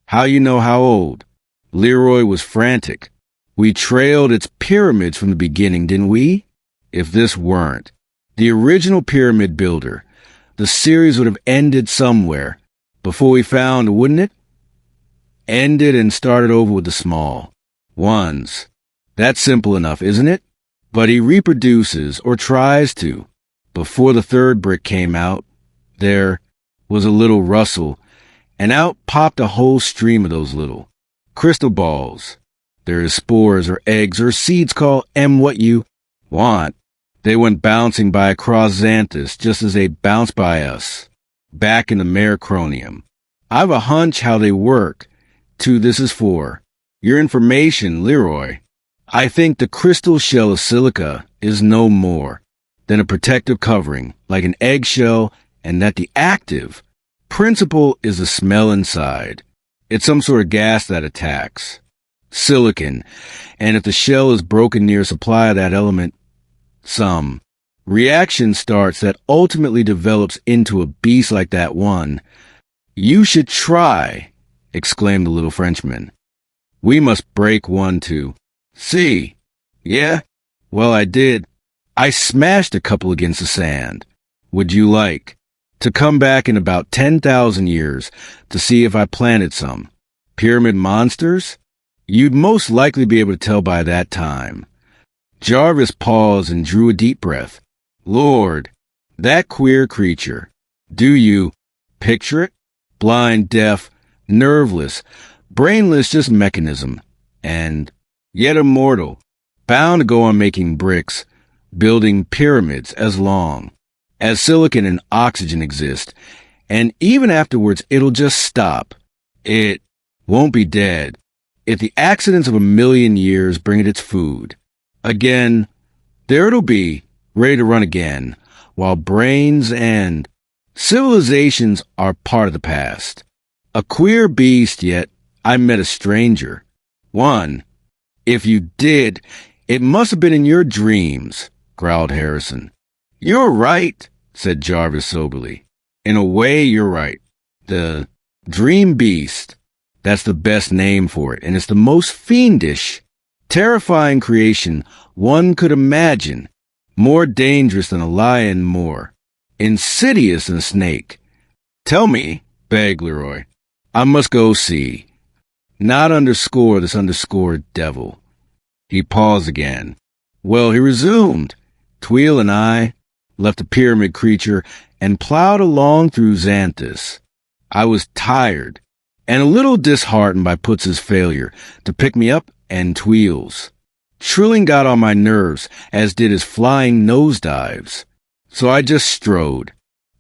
Speaker 1: How you know how old? Leroy was frantic. We trailed its pyramids from the beginning, didn't we? If this weren't the original pyramid builder, the series would have ended somewhere before we found, wouldn't it? Ended and started over with the small ones. That's simple enough, isn't it? But he reproduces, or tries to. Before the third brick came out, there was a little rustle, and out popped a whole stream of those little crystal balls. There is spores or eggs or seeds, call 'em what you want. They went bouncing by across Xanthus just as they bounced by us, back in the Mericronium. I've a hunch how they work. This is for your information, Leroy. I think the crystal shell of silica is no more than a protective covering, like an eggshell, and that the active principle is the smell inside. It's some sort of gas that attacks silicon, and if the shell is broken near a supply of that element, some reaction starts that ultimately develops into a beast like that one. You should try, exclaimed the little Frenchman. We must break one to see. Yeah? Well, I did. I smashed a couple against the sand. Would you like to come back in about 10,000 years to see if I planted some pyramid monsters? You'd most likely be able to tell by that time. Jarvis paused and drew a deep breath. Lord, that queer creature. Do you picture it? Blind, deaf, nerveless, brainless, just mechanism, and yet immortal, bound to go on making bricks, building pyramids as long as silicon and oxygen exist, and even afterwards it'll just stop. It won't be dead. If the accidents of 1,000,000 years bring it its food, again, there it'll be, ready to run again, while brains and civilizations are part of the past. A queer beast, yet I met a stranger. One. If you did, it must have been in your dreams, growled Harrison. You're right, said Jarvis soberly. In a way, you're right. The dream beast. That's the best name for it, and it's the most fiendish, terrifying creation one could imagine. More dangerous than a lion, more insidious than a snake. Tell me, begged Leroy. I must go see. Not underscore this underscored devil. He paused again. Well, he resumed. Twill and I left the pyramid creature and plowed along through Xanthus. I was tired and a little disheartened by Putz's failure to pick me up and Twill's. Trilling got on my nerves, as did his flying nosedives. So I just strode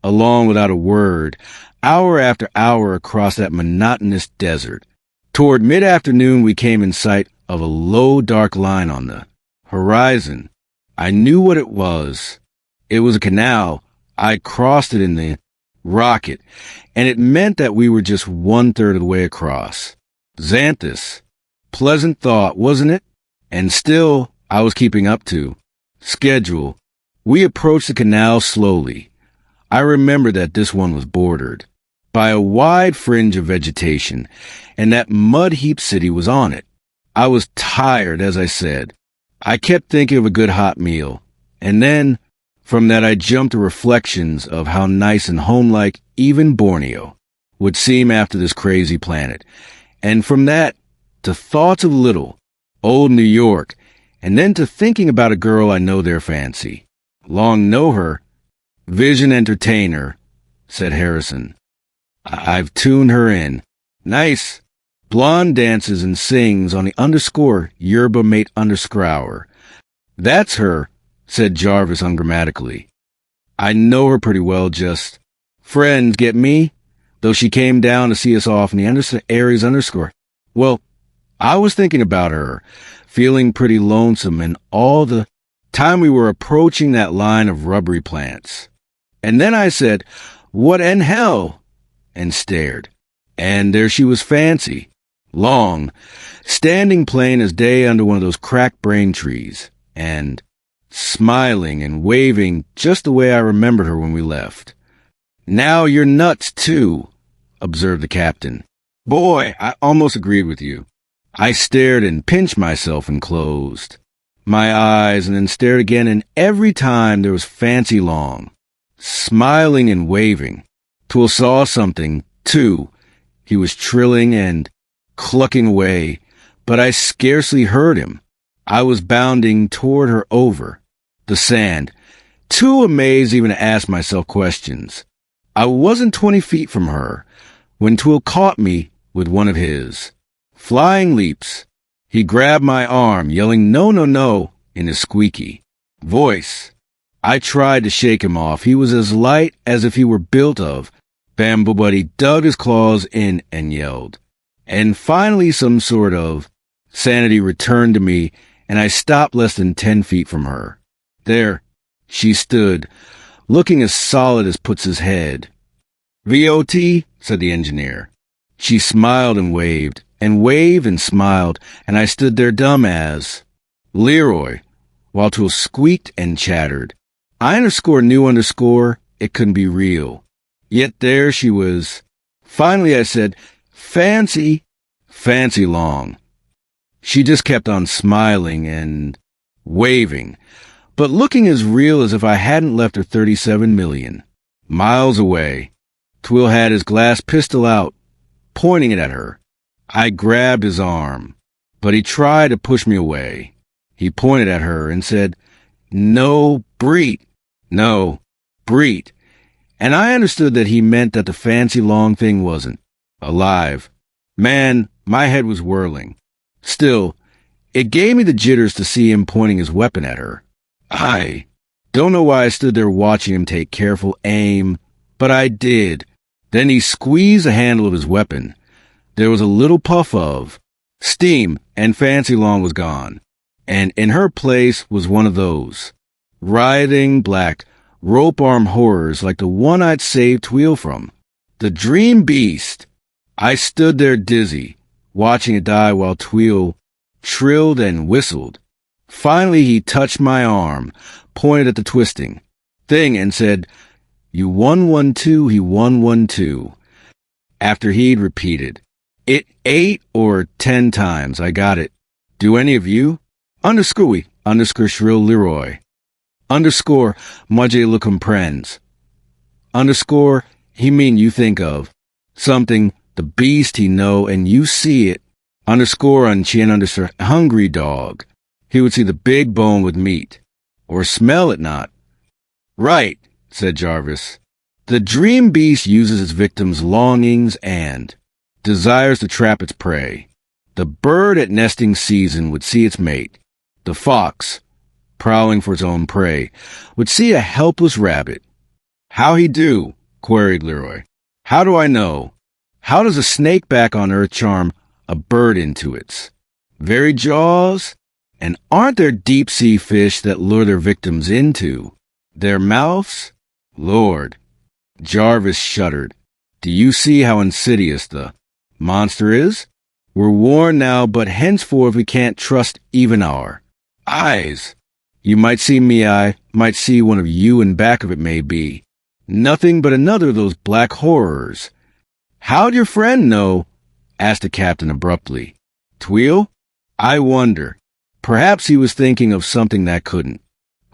Speaker 1: along without a word, hour after hour across that monotonous desert. Toward mid-afternoon we came in sight of a low dark line on the horizon. I knew what it was. It was a canal. I crossed it in the rocket, and it meant that we were just 1/3 of the way across. Xanthus. Pleasant thought, wasn't it? And still, I was keeping up to schedule. We approached the canal slowly. I remember that this one was bordered by a wide fringe of vegetation, and that mud-heap city was on it. I was tired, as I said. I kept thinking of a good hot meal, and then, from that I jumped to reflections of how nice and homelike even Borneo would seem after this crazy planet, and from that to thoughts of little, old New York, and then to thinking about a girl I know there fancy. Long know her. Vision entertainer, said Harrison. I've tuned her in. Nice. Blonde dances and sings on the underscore yerba mate underscore. That's her, said Jarvis ungrammatically. I know her pretty well, just friends, get me? Though she came down to see us off in the Aries underscore. Well, I was thinking about her, feeling pretty lonesome, and all the time we were approaching that line of rubbery plants. And then I said, what in hell? And stared. And there she was, fancy, long, standing plain as day under one of those cracked brain trees, and smiling and waving just the way I remembered her when we left. Now you're nuts, too, observed the captain. Boy, I almost agreed with you. I stared and pinched myself and closed my eyes and then stared again, and every time there was fancy long, smiling and waving. Twill saw something, too. He was trilling and clucking away, but I scarcely heard him. I was bounding toward her over the sand, too amazed even to ask myself questions. I wasn't 20 feet from her when Twill caught me with one of his flying leaps. He grabbed my arm, yelling, no, no, no, in his squeaky voice. I tried to shake him off. He was as light as if he were built of bamboo, but he dug his claws in and yelled. And finally some sort of sanity returned to me, and I stopped less than 10 feet from her. There she stood, looking as solid as Putz's head. VOT, said the engineer. She smiled and waved and smiled, and I stood there dumb as Leroy, while Twill squeaked and chattered. I knew it couldn't be real. Yet there she was. Finally I said, fancy long. She just kept on smiling and waving, but looking as real as if I hadn't left her 37 million miles away. Twill had his glass pistol out, pointing it at her. I grabbed his arm, but he tried to push me away. He pointed at her and said, no, Breet. No, Breet. And I understood that he meant that the fancy long thing wasn't alive. Man, my head was whirling. Still, it gave me the jitters to see him pointing his weapon at her. I don't know why I stood there watching him take careful aim, but I did. Then he squeezed the handle of his weapon. There was a little puff of steam, and Fancy Long was gone. And in her place was one of those writhing black rope-arm horrors like the one I'd saved Twill from. The dream beast. I stood there dizzy, watching it die while Twill trilled and whistled. Finally he touched my arm, pointed at the twisting thing, and said, "You 112, he 112. After he'd repeated it 8 or 10 times, I got it. Do any of you? Underscore shrill Leroy. Underscore moi je le comprends. Underscore he mean you think of something, the beast he know, and you see it. Underscore on chin underscore hungry dog. He would see the big bone with meat. Or smell it not. Right, said Jarvis. The dream beast uses its victim's longings and desires to trap its prey. The bird at nesting season would see its mate. The fox, prowling for its own prey, would see a helpless rabbit. How he do? Queried Leroy. How do I know? How does a snake back on earth charm a bird into its very jaws? And aren't there deep-sea fish that lure their victims into their mouths? Lord, Jarvis shuddered. Do you see how insidious the monster is? We're warned now, but henceforth we can't trust even our eyes. You might see me, I might see one of you, and back of it may be nothing but another of those black horrors. How'd your friend know? Asked the captain abruptly. Tweel? I wonder. Perhaps he was thinking of something that couldn't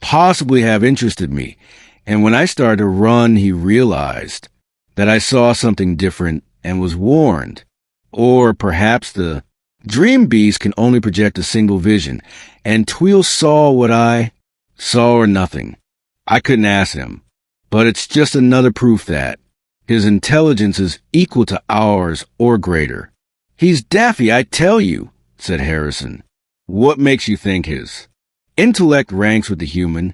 Speaker 1: possibly have interested me, and when I started to run, he realized that I saw something different and was warned. Or perhaps the dream beast can only project a single vision, and Tweel saw what I saw or nothing. I couldn't ask him, but it's just another proof that his intelligence is equal to ours or greater. He's daffy, I tell you, said Harrison. What makes you think his intellect ranks with the human?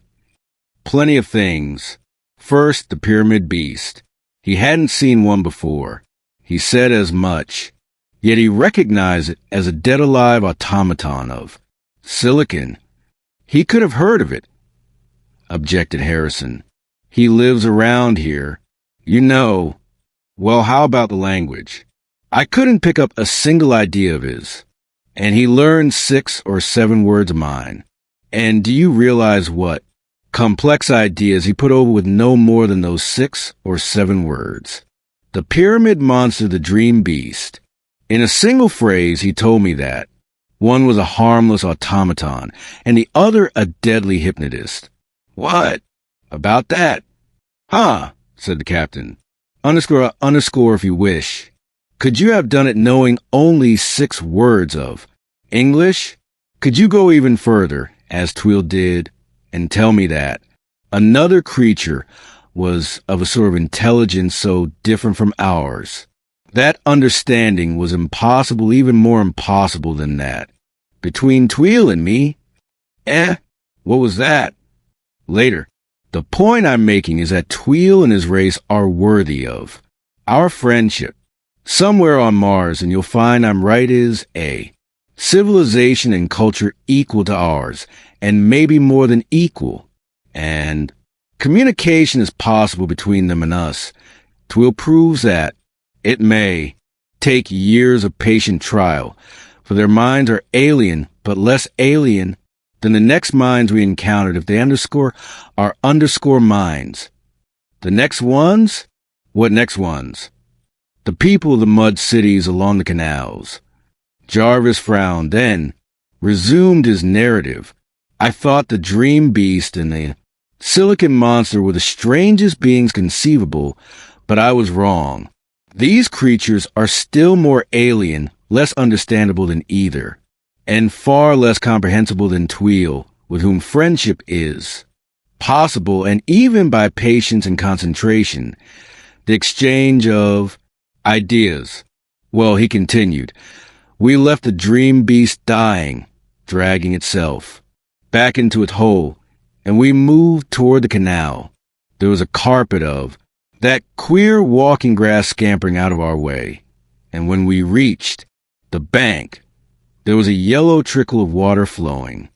Speaker 1: Plenty of things. First, the pyramid beast. He hadn't seen one before. He said as much, yet he recognized it as a dead-alive automaton of silicon. He could have heard of it, objected Harrison. He lives around here. You know. Well, how about the language? I couldn't pick up a single idea of his. And he learned 6 or 7 words of mine. And do you realize what complex ideas he put over with no more than those 6 or 7 words? The pyramid monster, the dream beast. In a single phrase, he told me that one was a harmless automaton, and the other a deadly hypnotist. What? About that? Huh, said the captain. Underscore if you wish. Could you have done it knowing only 6 words of English? Could you go even further, as Tweel did, and tell me that another creature was of a sort of intelligence so different from ours? That understanding was impossible, even more impossible than that. Between Tweel and me? What was that? Later. The point I'm making is that Tweel and his race are worthy of our friendship. Somewhere on Mars, and you'll find I'm right, is a civilization and culture equal to ours, and maybe more than equal. And communication is possible between them and us. Tweel proves that. It may take years of patient trial, for their minds are alien, but less alien than the next minds we encountered if they underscore our underscore minds. The next ones? What next ones? The people of the mud cities along the canals. Jarvis frowned, then resumed his narrative. I thought the dream beast and the silicon monster were the strangest beings conceivable, but I was wrong. These creatures are still more alien, less understandable than either, and far less comprehensible than Tweel, with whom friendship is possible, and even by patience and concentration, the exchange of ideas. Well, he continued, we left the dream beast dying, dragging itself back into its hole, and we moved toward the canal. There was a carpet of that queer walking grass scampering out of our way, and when we reached the bank, there was a yellow trickle of water flowing.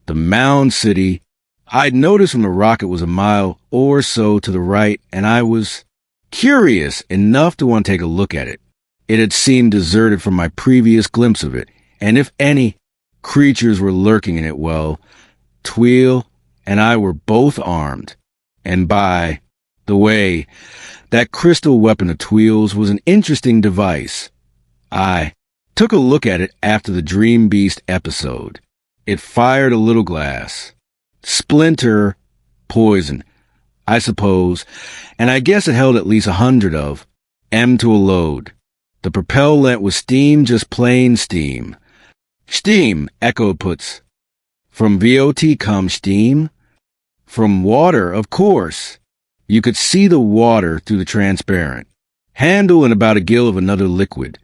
Speaker 1: The mound city, I'd noticed when the rocket was a mile or so to the right, and I was curious enough to want to take a look at it. It had seemed deserted from my previous glimpse of it, and if any creatures were lurking in it, well, Tweel and I were both armed. And by the way, that crystal weapon of Tweel's was an interesting device. I took a look at it after the Dream Beast episode. It fired a little glass. Splinter poison, I suppose, and I guess it held at least 100 of M to a load. The propellant was steam, just plain steam. Steam, Echo puts. From VOT comes steam. From water, of course. You could see the water through the transparent handle and about a gill of another liquid,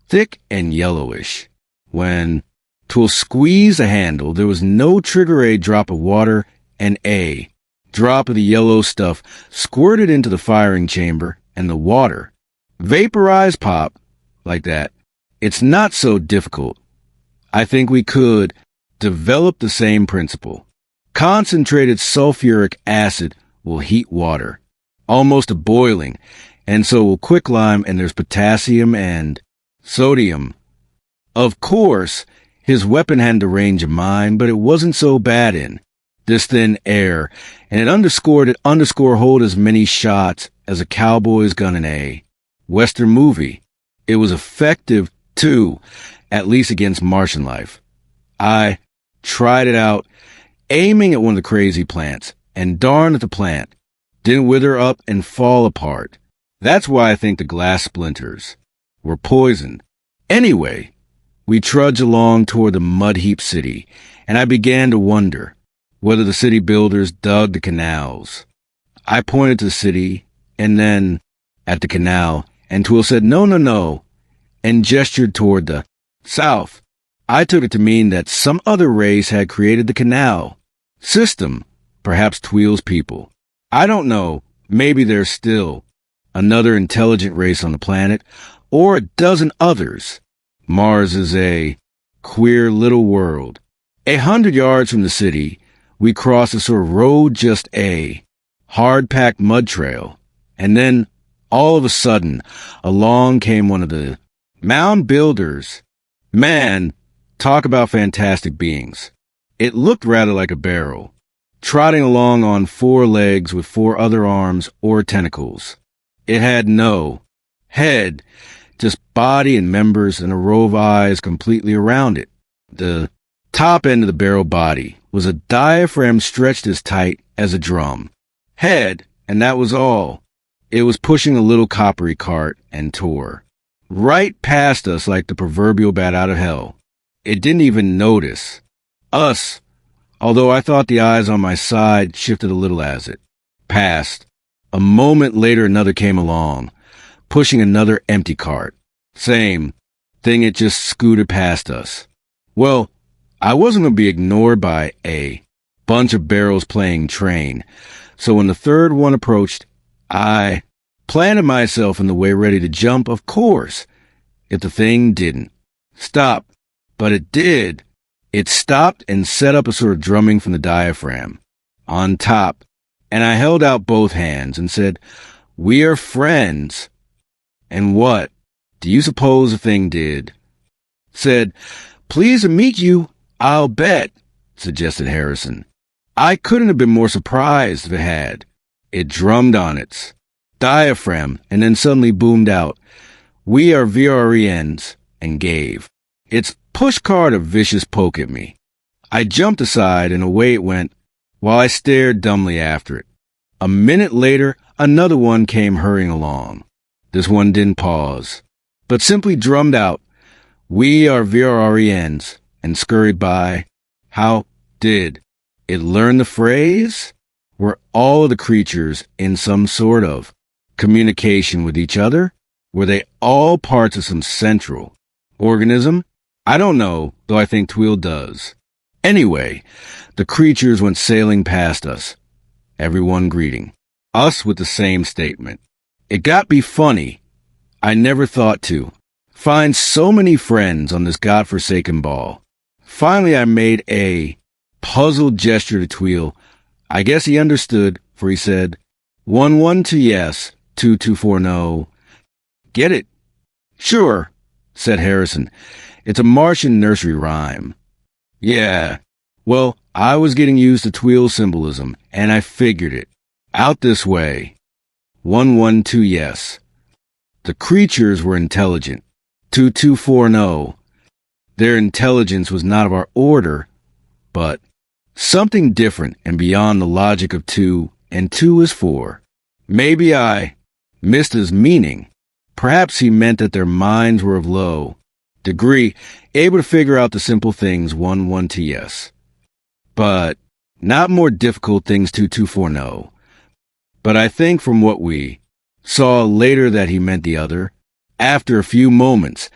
Speaker 1: thick and yellowish. When 'twill squeeze the handle, there was no trigger. A drop of water and a drop of the yellow stuff squirted into the firing chamber, and the water vaporized pop like that. It's not so difficult. I think we could developed the same principle. Concentrated sulfuric acid will heat water, almost to boiling, and so will quicklime, and there's potassium and sodium. Of course, his weapon hadn't the range of mine, but it wasn't so bad in this thin air, and it underscore hold as many shots as a cowboy's gun in a Western movie. It was effective, too, at least against Martian life. I tried it out, aiming at one of the crazy plants, and darn if the plant didn't wither up and fall apart. That's why I think the glass splinters were poisoned. Anyway, we trudged along toward the mud-heaped city, and I began to wonder whether the city builders dug the canals. I pointed to the city, and then at the canal, and Twill said, no, and gestured toward the south. I took it to mean that some other race had created the canal system, perhaps Twill's people. I don't know, maybe there's still another intelligent race on the planet, or a dozen others. Mars is a queer little world. 100 yards from the city, we crossed a sort of road, just a hard-packed mud trail, and then, all of a sudden, along came one of the mound builders. Man, talk about fantastic beings. It looked rather like a barrel, trotting along on 4 legs with 4 other arms or tentacles. It had no head, just body and members and a row of eyes completely around it. The top end of the barrel body was a diaphragm stretched as tight as a drum. Head, and that was all. It was pushing a little coppery cart and tore right past us like the proverbial bat out of hell. It didn't even notice us, although I thought the eyes on my side shifted a little as it passed. A moment later, another came along, pushing another empty cart. Same thing, it just scooted past us. Well, I wasn't going to be ignored by a bunch of barrels playing train, so when the third one approached, I planted myself in the way ready to jump, of course, if the thing didn't stop. But it did. It stopped and set up a sort of drumming from the diaphragm on top, and I held out both hands and said, "We are friends." And what do you suppose the thing did? Said, "Pleased to meet you, I'll bet," suggested Harrison. I couldn't have been more surprised if it had. It drummed on its diaphragm and then suddenly boomed out, "We are VRENs," and gave its pushcart a vicious poke at me. I jumped aside and away it went while I stared dumbly after it. A minute later, another one came hurrying along. This one didn't pause, but simply drummed out, "We are VRENs," and scurried by. How did it learn the phrase? Were all of the creatures in some sort of communication with each other? Were they all parts of some central organism? I don't know, though I think Twill does. Anyway, the creatures went sailing past us, everyone greeting us with the same statement. It got me funny. I never thought to find so many friends on this godforsaken ball. Finally, I made a puzzled gesture to Twill. I guess he understood, for he said, 112 yes, 224 no. Get it? Sure, said Harrison. It's a Martian nursery rhyme. Yeah. Well, I was getting used to Twill symbolism, and I figured it out this way. 112 yes. The creatures were intelligent. 224 no. Their intelligence was not of our order, but something different and beyond the logic of 2 and 2 is 4. Maybe I missed his meaning. Perhaps he meant that their minds were of low degree, able to figure out the simple things 112 yes, but not more difficult things 224 no. But I think from what we saw later that he meant the other. After a few moments,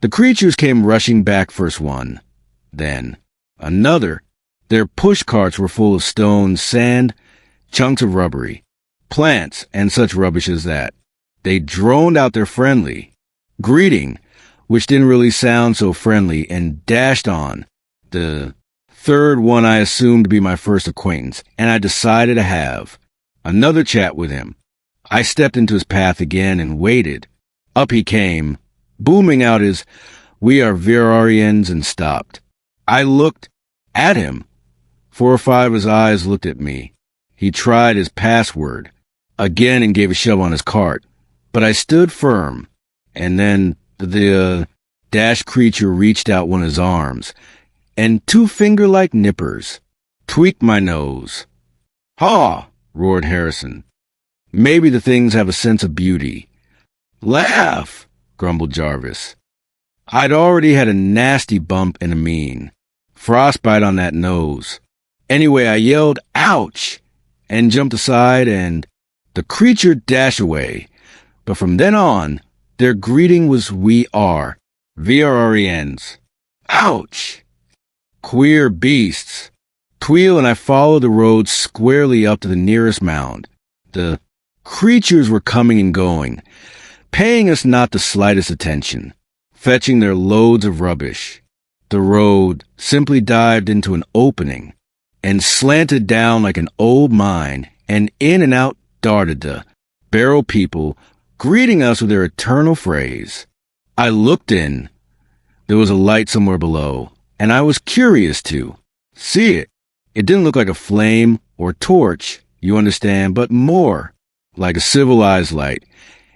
Speaker 1: the creatures came rushing back, first one, then another. Their push carts were full of stones, sand, chunks of rubbery, plants, and such rubbish as that. They droned out their friendly greeting, which didn't really sound so friendly, and dashed on. The Third one I assumed to be my first acquaintance, and I decided to have another chat with him. I stepped into his path again and waited. Up he came, booming out his "We are Virarians," and stopped. I looked at him. 4 or 5 of his eyes looked at me. He tried his password again and gave a shove on his cart, but I stood firm. And then the dash creature reached out one of his arms, and 2 finger-like nippers tweaked my nose. "Ha!" roared Harrison. "Maybe the things have a sense of beauty." "Laugh!" grumbled Jarvis. I'd already had a nasty bump and a mean frostbite on that nose. Anyway, I yelled, "Ouch!" and jumped aside, and the creature dashed away. But from then on, their greeting was "We are VRRENs." Ouch! Queer beasts. Tweel and I followed the road squarely up to the nearest mound. The creatures were coming and going, paying us not the slightest attention, fetching their loads of rubbish. The road simply dived into an opening and slanted down like an old mine, and in and out darted the barrel people, greeting us with their eternal phrase. I looked in. There was a light somewhere below, and I was curious to see it. It didn't look like a flame or torch, you understand, but more like a civilized light,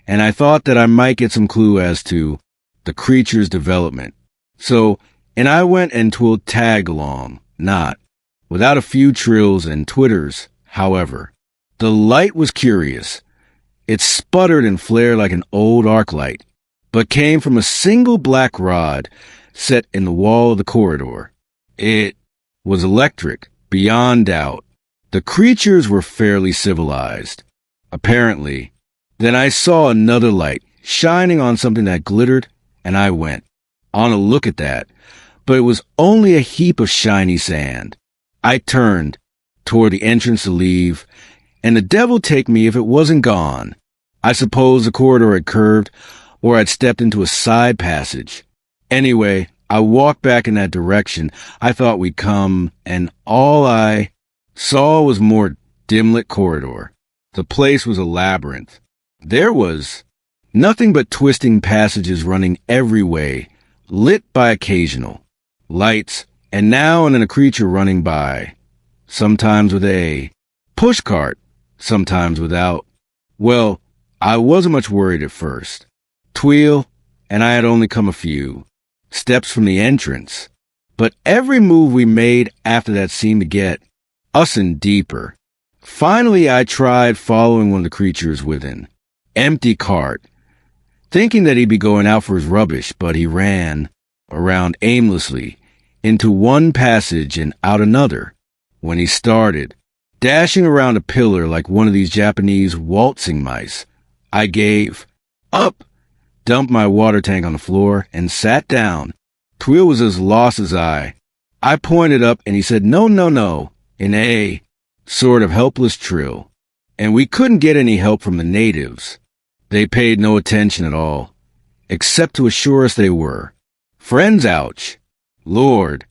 Speaker 1: and I thought that I might get some clue as to the creature's development. So, and I went and Twill tagged along, not without a few trills and twitters, however. The light was curious. It sputtered and flared like an old arc light, but came from a single black rod set in the wall of the corridor. It was electric, beyond doubt. The creatures were fairly civilized, apparently. Then I saw another light shining on something that glittered, and I went on a look at that, but it was only a heap of shiny sand. I turned toward the entrance to leave, and the devil take me if it wasn't gone. I suppose the corridor had curved, or I'd stepped into a side passage. Anyway, I walked back in that direction I thought we'd come, and all I saw was more dim-lit corridor. The place was a labyrinth. There was nothing but twisting passages running every way, lit by occasional lights, and now and then a creature running by, sometimes with a pushcart, sometimes without. Well, I wasn't much worried at first. Tweel and I had only come a few steps from the entrance, but every move we made after that seemed to get us in deeper. Finally, I tried following one of the creatures with an empty cart, thinking that he'd be going out for his rubbish, but he ran around aimlessly into one passage and out another. When he started dashing around a pillar like one of these Japanese waltzing mice, I gave up, dumped my water tank on the floor, and sat down. Tweel was as lost as I. I pointed up, and he said, "No, no, no," in a sort of helpless trill. And we couldn't get any help from the natives. They paid no attention at all, except to assure us they were friends. Ouch. Lord,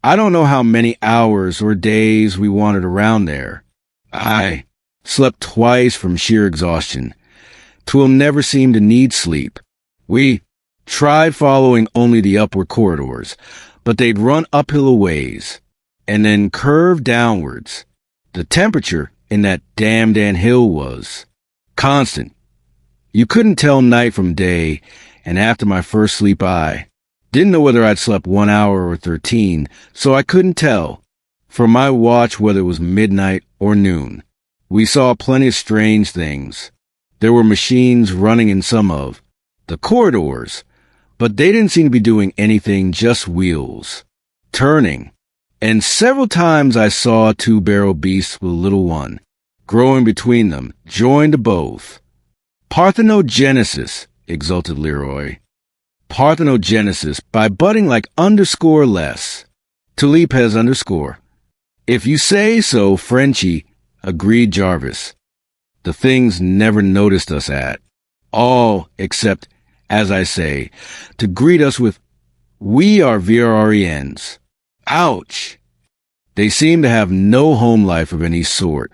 Speaker 1: I don't know how many hours or days we wandered around there. I slept twice from sheer exhaustion. Tweel never seemed to need sleep. We tried following only the upward corridors, but they'd run uphill a ways and then curve downwards. The temperature in that damned anthill was constant. You couldn't tell night from day, and after my first sleep I didn't know whether I'd slept 1 hour or 13, so I couldn't tell from my watch whether it was midnight or noon. We saw plenty of strange things. There were machines running in some of the corridors, but they didn't seem to be doing anything, just wheels turning. And several times I saw 2-barrel beasts with a little one growing between them, joined to both. Parthenogenesis, exulted Leroy. Parthenogenesis by budding like underscore less. Tulip has underscore. If you say so, Frenchie, agreed Jarvis. The things never noticed us at all, except, as I say, to greet us with, "We are VRRENs." Ouch! They seemed to have no home life of any sort,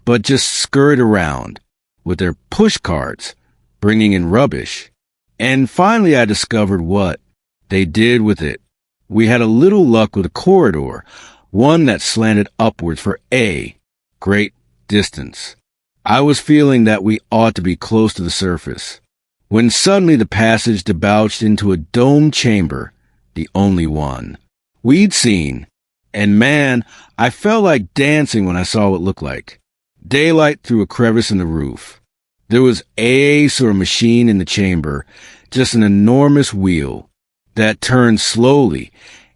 Speaker 1: but just scurried around with their push carts, bringing in rubbish. And finally I discovered what they did with it. We had a little luck with a corridor, one that slanted upwards for a great distance. I was feeling that we ought to be close to the surface, when suddenly the passage debouched into a domed chamber, the only one we'd seen. And man, I felt like dancing when I saw what looked like daylight through a crevice in the roof. There was a sort of machine in the chamber, just an enormous wheel that turned slowly,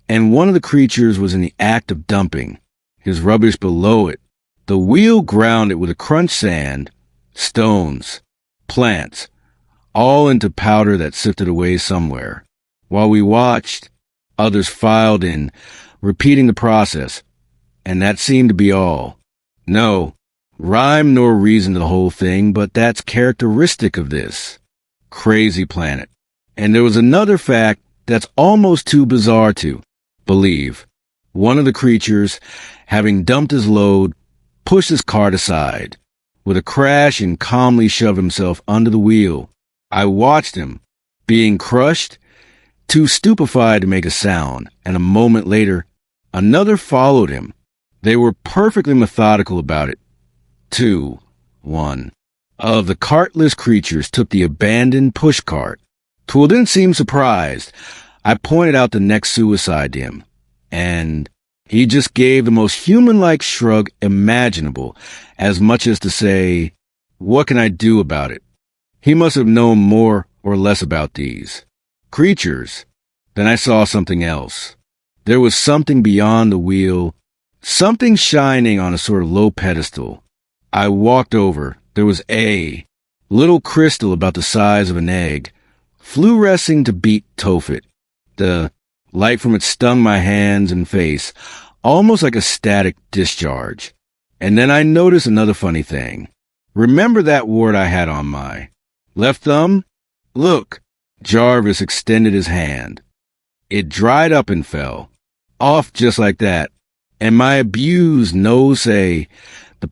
Speaker 1: and one of the creatures was in the act of dumping his rubbish below it. The wheel ground it with a crunched sand, stones, plants, all into powder that sifted away somewhere. While we watched, others filed in, repeating the process, and that seemed to be all. No rhyme nor reason to the whole thing, but that's characteristic of this crazy planet. And there was another fact that's almost too bizarre to believe. One of the creatures, having dumped his load, pushed his cart aside with a crash and calmly shoved himself under the wheel. I watched him, being crushed, too stupefied to make a sound, and a moment later, another followed him. They were perfectly methodical about it. 2. 1 of the cartless creatures took the abandoned pushcart. Twill didn't seem surprised. I pointed out the next suicide to him, and he just gave the most human-like shrug imaginable, as much as to say, "What can I do about it?" He must have known more or less about these creatures. Then I saw something else. There was something beyond the wheel, something shining on a sort of low pedestal. I walked over. There was a little crystal about the size of an egg, fluorescing to beat Tophet. The light from it stung my hands and face, almost like a static discharge. And then I noticed another funny thing. Remember that wart I had on my left thumb? Look. Jarvis extended his hand. It dried up and fell off just like that, and my abused nose the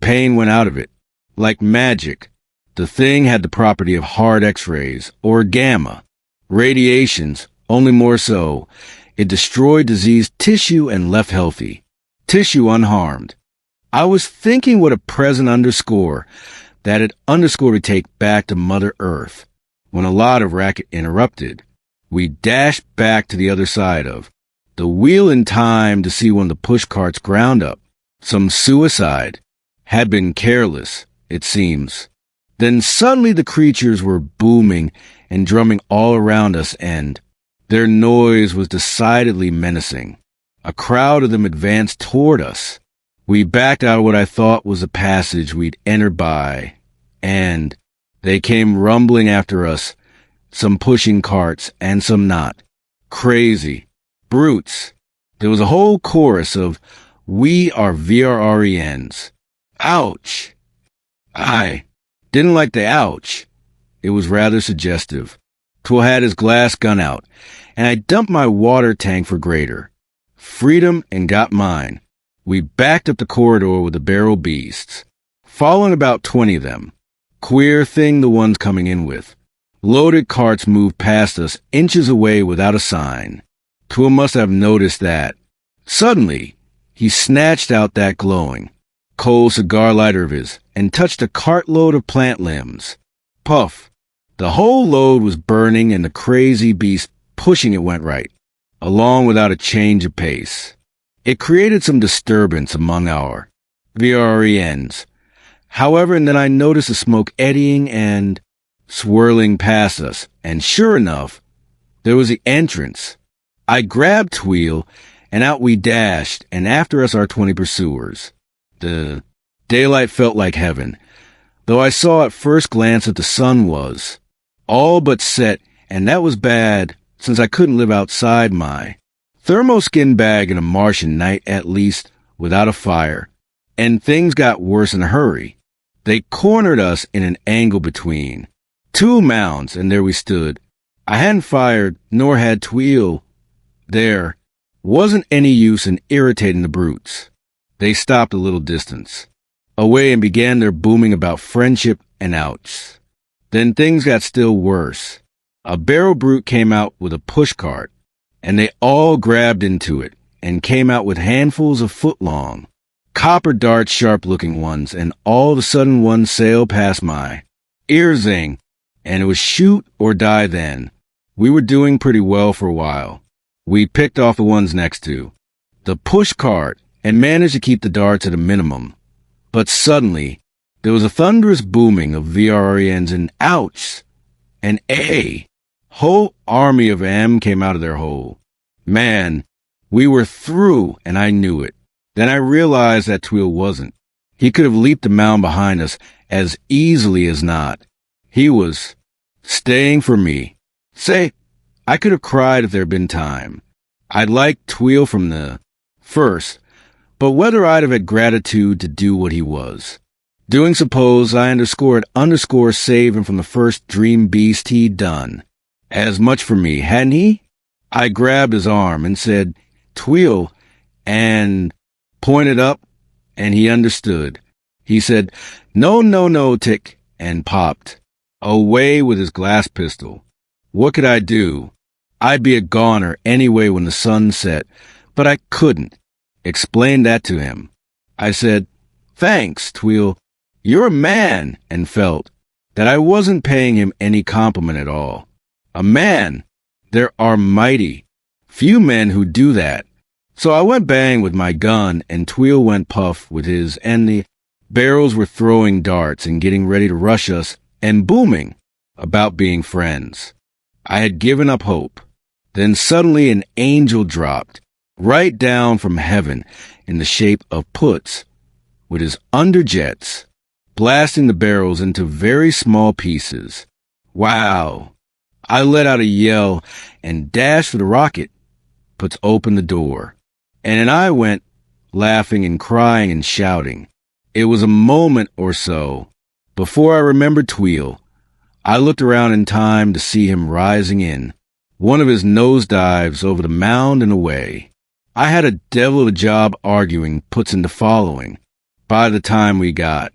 Speaker 1: pain went out of it. Like magic, the thing had the property of hard X-rays, or gamma radiations, only more so. It destroyed diseased tissue and left healthy tissue unharmed. I was thinking what a present underscore that it underscore to take back to Mother Earth, when a lot of racket interrupted. We dashed back to the other side of the wheel in time to see one of the push carts ground up. Some suicide had been careless, it seems. Then suddenly the creatures were booming and drumming all around us, and their noise was decidedly menacing. A crowd of them advanced toward us. We backed out of what I thought was a passage we'd entered by, and they came rumbling after us, some pushing carts and some not. Crazy brutes. There was a whole chorus of, "We are VRRENs." Ouch. I didn't like the ouch. It was rather suggestive. Twill had his glass gun out, and I dumped my water tank for greater freedom and got mine. We backed up the corridor with the barrel beasts, following about 20 of them. Queer thing the ones coming in with. Loaded carts moved past us inches away without a sign. Twill must have noticed that. Suddenly, he snatched out that glowing coal cigar lighter of his and touched a cartload of plant limbs. Puff. The whole load was burning, and the crazy beast pushing it went right, along without a change of pace. It created some disturbance among our VRENs. However, and then I noticed the smoke eddying and swirling past us, and sure enough, there was the entrance. I grabbed Twill, and out we dashed, and after us our 20 pursuers. The daylight felt like heaven, though I saw at first glance that the sun was all but set, and that was bad, since I couldn't live outside my thermoskin bag in a Martian night, at least, without a fire. And things got worse in a hurry. They cornered us in an angle between two mounds, and there we stood. I hadn't fired, nor had Twill. There wasn't any use in irritating the brutes. They stopped a little distance away and began their booming about friendship and ouch. Then things got still worse. A barrel brute came out with a pushcart, and they all grabbed into it and came out with handfuls of foot-long, copper dart sharp-looking ones, and all of a sudden one sailed past my ear zing, and it was shoot or die then. We were doing pretty well for a while. We picked off the ones next to the pushcart and managed to keep the darts at a minimum. But suddenly, there was a thunderous booming of VRENs and ouch! And a whole army of M came out of their hole. Man, we were through, and I knew it. Then I realized that Tweel wasn't. He could have leaped the mound behind us as easily as not. He was staying for me. Say, I could have cried if there'd been time. I'd liked Tweel from the first, but whether I'd have had gratitude to do what he was doing, suppose I underscore save him from the first dream beast he'd done. As much for me, hadn't he? I grabbed his arm and said, Tweel, and pointed up, and he understood. He said, no, tick, and popped away with his glass pistol. What could I do? I'd be a goner anyway when the sun set, but I couldn't. Explained that to him. I said, thanks, Tweel. You're a man, and felt that I wasn't paying him any compliment at all. A man. There are mighty few men who do that. So I went bang with my gun, and Tweel went puff with his, and the barrels were throwing darts and getting ready to rush us and booming about being friends. I had given up hope. Then suddenly an angel dropped right down from heaven in the shape of Puts, with his underjets blasting the barrels into very small pieces. Wow! I let out a yell and dashed for the rocket. Puts opened the door, and then I went laughing and crying and shouting. It was a moment or so before I remembered Tweel. I looked around in time to see him rising in one of his nosedives over the mound and away. I had a devil of a job arguing Puts into following. By the time we got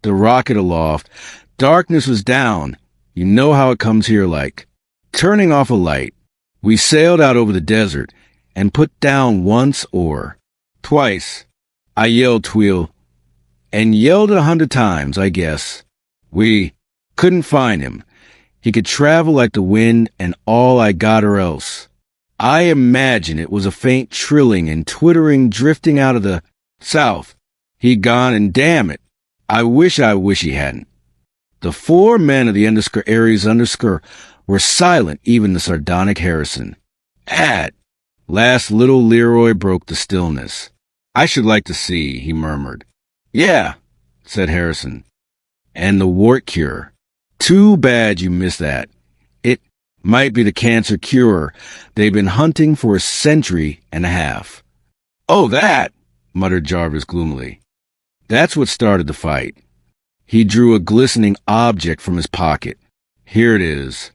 Speaker 1: the rocket aloft, darkness was down. You know how it comes here, like turning off a light. We sailed out over the desert and put down once or twice. I yelled Tweel, and yelled it 100 times, I guess. We couldn't find him. He could travel like the wind, and all I got or else. I imagine it was a faint trilling and twittering drifting out of the south. He'd gone, and damn it, I wish he hadn't. The 4 men of the Aries were silent, even the sardonic Harrison. At last little Leroy broke the stillness. I should like to see, he murmured. Yeah, said Harrison. And the wart cure. Too bad you missed that. It might be the cancer cure they've been hunting for a century and a half. Oh, that, muttered Jarvis gloomily. That's what started the fight. He drew a glistening object from his pocket. Here it is.